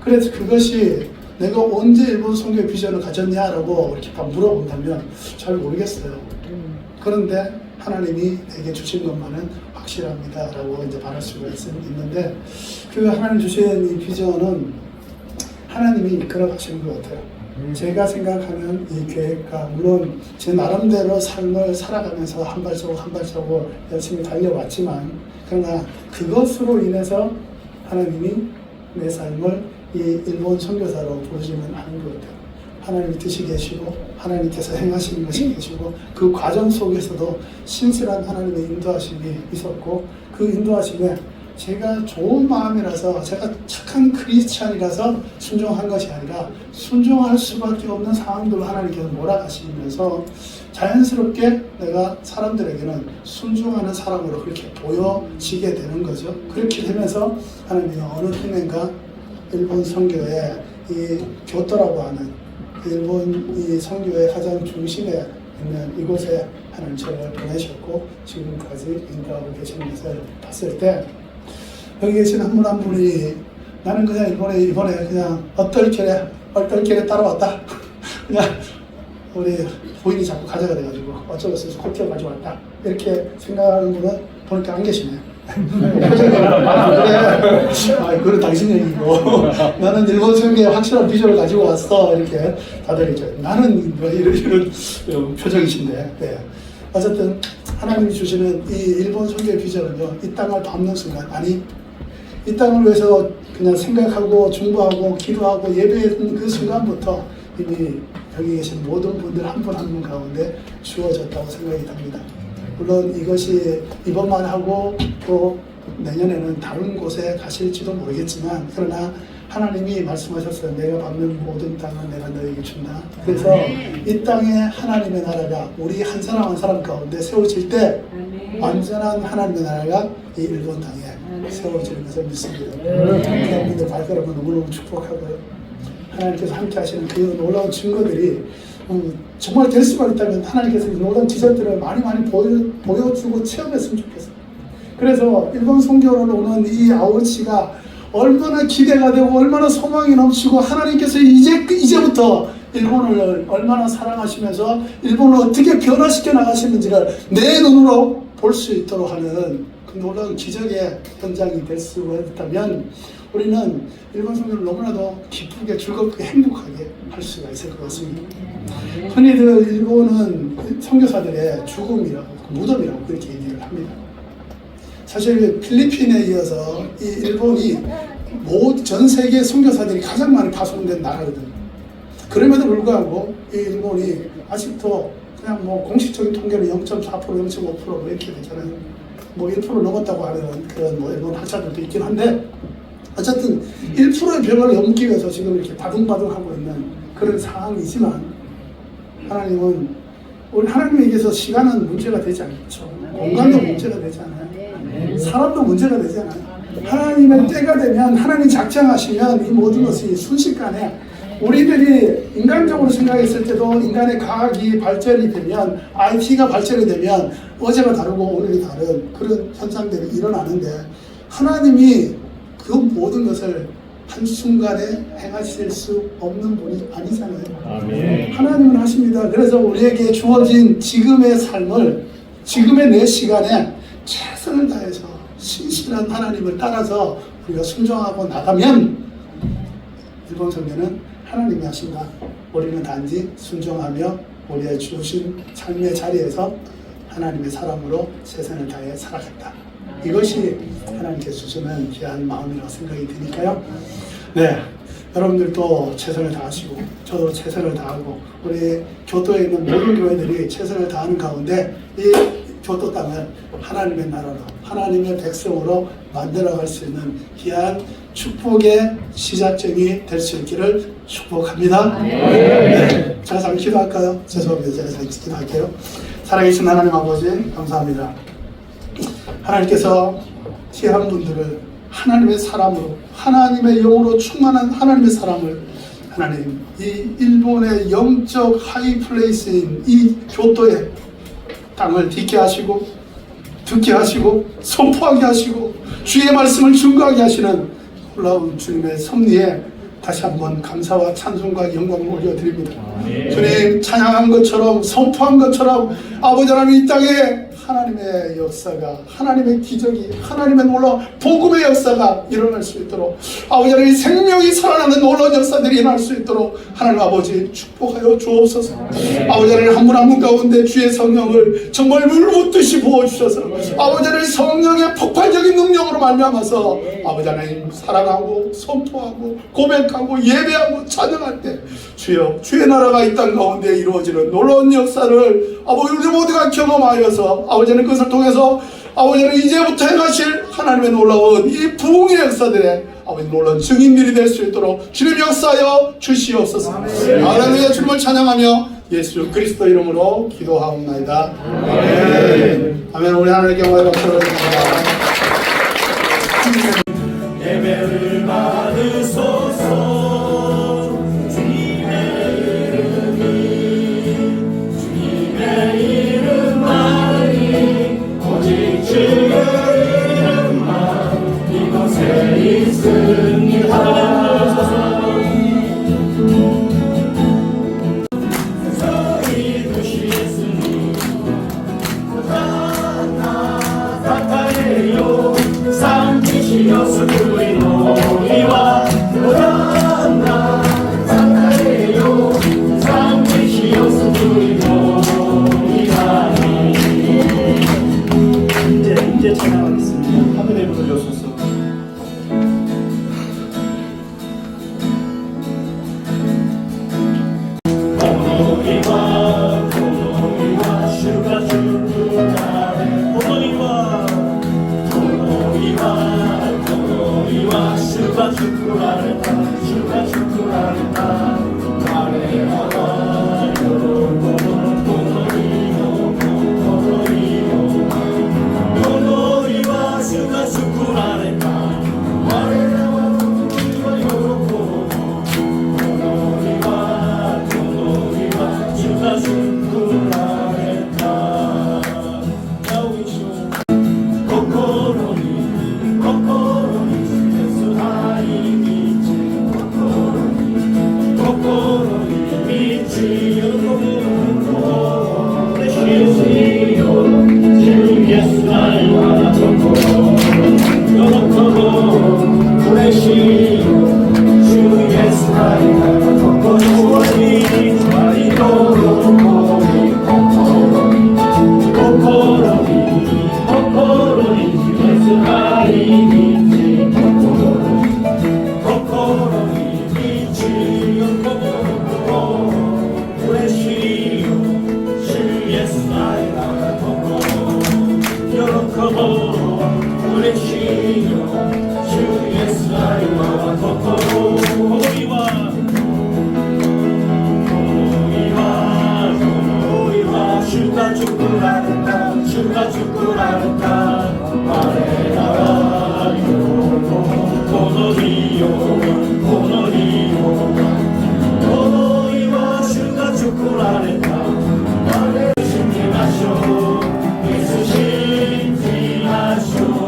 그래서 그것이 내가 언제 일본 선교의 비전을 가졌냐라고 이렇게 물어본다면 잘 모르겠어요. 그런데 하나님이 내게 주신 것만은 확실합니다라고 이제 말할 수가 있는데 그 하나님 주신 이 비전은 하나님이 이끌어 가시는 것 같아요. 제가 생각하는 이 계획과 물론 제 나름대로 삶을 살아가면서 한 발자국 한 발자국 열심히 달려왔지만 그러나 그것으로 인해서 하나님이 내 삶을 이 일본 선교사로 부르지는 않은 것 같아요. 하나님의 뜻이 계시고 하나님께서 행하시는 것이 계시고 그 과정 속에서도 신실한 하나님의 인도하심이 있었고 그 인도하심에 제가 좋은 마음이라서 제가 착한 크리스찬이라서 순종한 것이 아니라 순종할 수밖에 없는 상황들로 하나님께서 몰아가시면서 자연스럽게 내가 사람들에게는 순종하는 사람으로 그렇게 보여지게 되는 거죠. 그렇게 되면서 하나님이 어느 흉내인가 일본 선교의 이 교토라고 하는 일본 이 선교의 가장 중심에 있는 이곳에 하나님 저를 보내셨고 지금까지 인도하고 계시는 것을 봤을 때 여기 계신 한 분 한 분이 나는 그냥 이번에 그냥 얼떨결에 따라왔다. 그냥 우리 부인이 자꾸 가져가 돼가지고 어쩌고 저쩌고 코피어 가져왔다. 이렇게 생각하는 분은 보니까 안 계시네요. 그건 당신 얘기고 나는 일본 선교에 확실한 비전을 가지고 왔어. 이렇게 다들 이렇게 나는 뭐 이런 표정이신데 네. 어쨌든 하나님이 주시는 이 일본 선교의 비전은요 이 땅을 밟는 순간 아니 이 땅을 위해서 그냥 생각하고 중보하고 기도하고 예배했던 그 순간부터 이미 여기 계신 모든 분들 한 분 한 분 가운데 주어졌다고 생각이 됩니다. 물론 이것이 이번만 하고 또 내년에는 다른 곳에 가실지도 모르겠지만 그러나 하나님이 말씀하셨어요. 내가 밟는 모든 땅은 내가 너에게 준다. 그래서 이 땅에 하나님의 나라가 우리 한 사람 한 사람 가운데 세워질 때 완전한 하나님의 나라가 이 일본 땅에 세워지는 것을 믿습니다. 대한민국의 발걸음을 너무너무 축복하고요. 하나님께서 함께 하시는 그 놀라운 증거들이 정말 될 수만 있다면 하나님께서 놀라운 기적들을 많이 보여주고 체험했으면 좋겠어요. 그래서 일본 선교를 오는 이 아우치가 얼마나 기대가 되고 얼마나 소망이 넘치고 하나님께서 이제부터 일본을 얼마나 사랑하시면서 일본을 어떻게 변화시켜 나가시는지를 내 눈으로 볼 수 있도록 하는 그 놀라운 기적의 현장이 될 수 있다면 우리는 일본 성경을 너무나도 기쁘게 즐겁게 행복하게 할 수가 있을 것 같습니다. 흔히들 일본은 선교사들의 죽음이라고 무덤이라고 그렇게 얘기를 합니다. 사실 필리핀에 이어서 이 일본이 전 세계 선교사들이 가장 많이 파송된 나라거든요. 그럼에도 불구하고 이 일본이 아직도 그냥 뭐 공식적인 통계는 0.4%, 0.5% 뭐 이렇게 되잖아요. 뭐 1% 넘었다고 하는 그런 뭐 일본 학자들도 있긴 한데 어쨌든 1%의 벽을 넘기 위해서 지금 이렇게 바둥바둥하고 있는 그런 상황이지만 하나님은 우리 하나님에게서 시간은 문제가 되지 않죠. 공간도 문제가 되지 않아요. 사람도 문제가 되지 않아요. 하나님의 때가 되면 하나님 작정하시면 이 모든 것이 순식간에 우리들이 인간적으로 생각했을 때도 인간의 과학이 발전이 되면 IT가 발전이 되면 어제가 다르고 오늘이 다른 그런 현상들이 일어나는데 하나님이 그 모든 것을 한순간에 행하실 수 없는 분이 아니잖아요. 아멘. 하나님은 하십니다. 그래서 우리에게 주어진 지금의 삶을 지금의 내 시간에 최선을 다해서 신실한 하나님을 따라서 우리가 순종하고 나가면 일본 성경은 하나님이 하신다. 우리는 단지 순종하며 우리의 주신 삶의 자리에서 하나님의 사람으로 최선을 다해 살아갔다. 이것이 하나님께 주시는 귀한 마음이라고 생각이 드니까요. 네, 여러분들도 최선을 다하시고 저도 최선을 다하고 우리 교토에 있는 모든 교회들이 최선을 다하는 가운데 이 교토 땅을 하나님의 나라로 하나님의 백성으로 만들어갈 수 있는 귀한 축복의 시작점이 될 수 있기를 축복합니다. 네. 제가 잠시 기도할까요? 죄송합니다. 제가 잠시 기도할게요. 살아계신 하나님 아버지 감사합니다. 하나님께서 귀한 분들을 하나님의 사람으로 하나님의 영으로 충만한 하나님의 사람을 하나님 이 일본의 영적 하이플레이스인 이 교토의 땅을 딛게 하시고 듣게 하시고 선포하게 하시고 주의 말씀을 증거하게 하시는 놀라운 주님의 섭리에 다시 한번 감사와 찬송과 영광을 올려드립니다. 주님 찬양한 것처럼 선포한 것처럼 아버지 하나님 이 땅에 하나님의 역사가 하나님의 기적이 하나님의 놀라운 복음의 역사가 일어날 수 있도록 아버지 하나님 생명이 살아나는 놀라운 역사들이 일어날 수 있도록 하나님 아버지 축복하여 주옵소서. 아버지 하나님 한 분 한 분 가운데 주의 성령을 정말 물 붓듯이 부어주셔서 아버지 하나님 성령의 폭발적인 능력으로 말미암아서 아버지 하나님 사랑하고 선포하고 고백하고 예배하고 찬양할 때 주여 주의 나라가 이 땅 가운데 이루어지는 놀라운 역사를 아버지 우리 모두가 경험하여서 아버지는 그것을 통해서 아버지는 이제부터 행하실 하나님의 놀라운 이 부흥의 역사들에 아버지 놀라운 증인들이 될 수 있도록 주님 역사하여 주시옵소서. 할렐루야. 주님을 찬양하며 예수 그리스도 이름으로 기도하옵나이다. 아멘. 아멘. 우리 하나님께 영광을 드립니다. 예배를 받으소서. 이제 찬양하겠습니다. 하늘에 불러주소서. 예수 나의 와라 덕고 여덕하고 후레쉬 主が作られた我らはこの日よこの日よこの日は主が作られた我ら信じましょうイエス信じましょう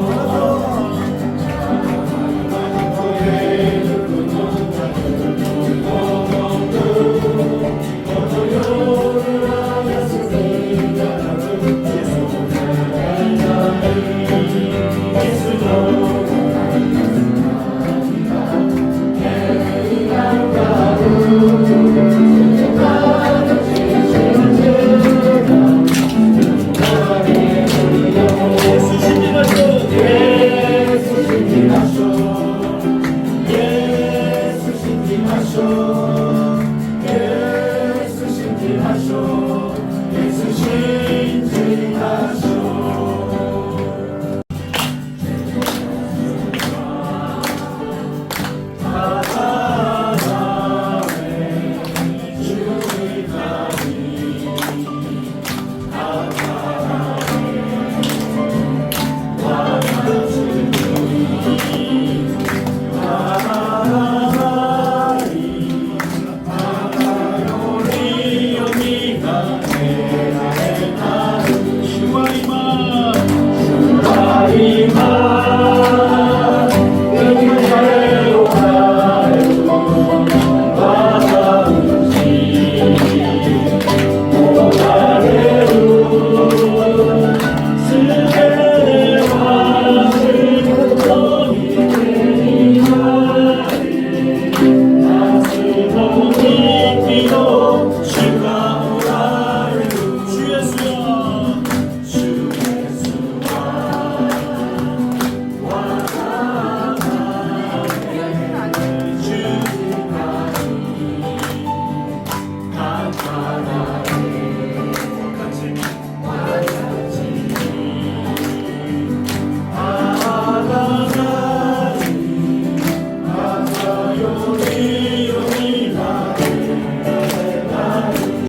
너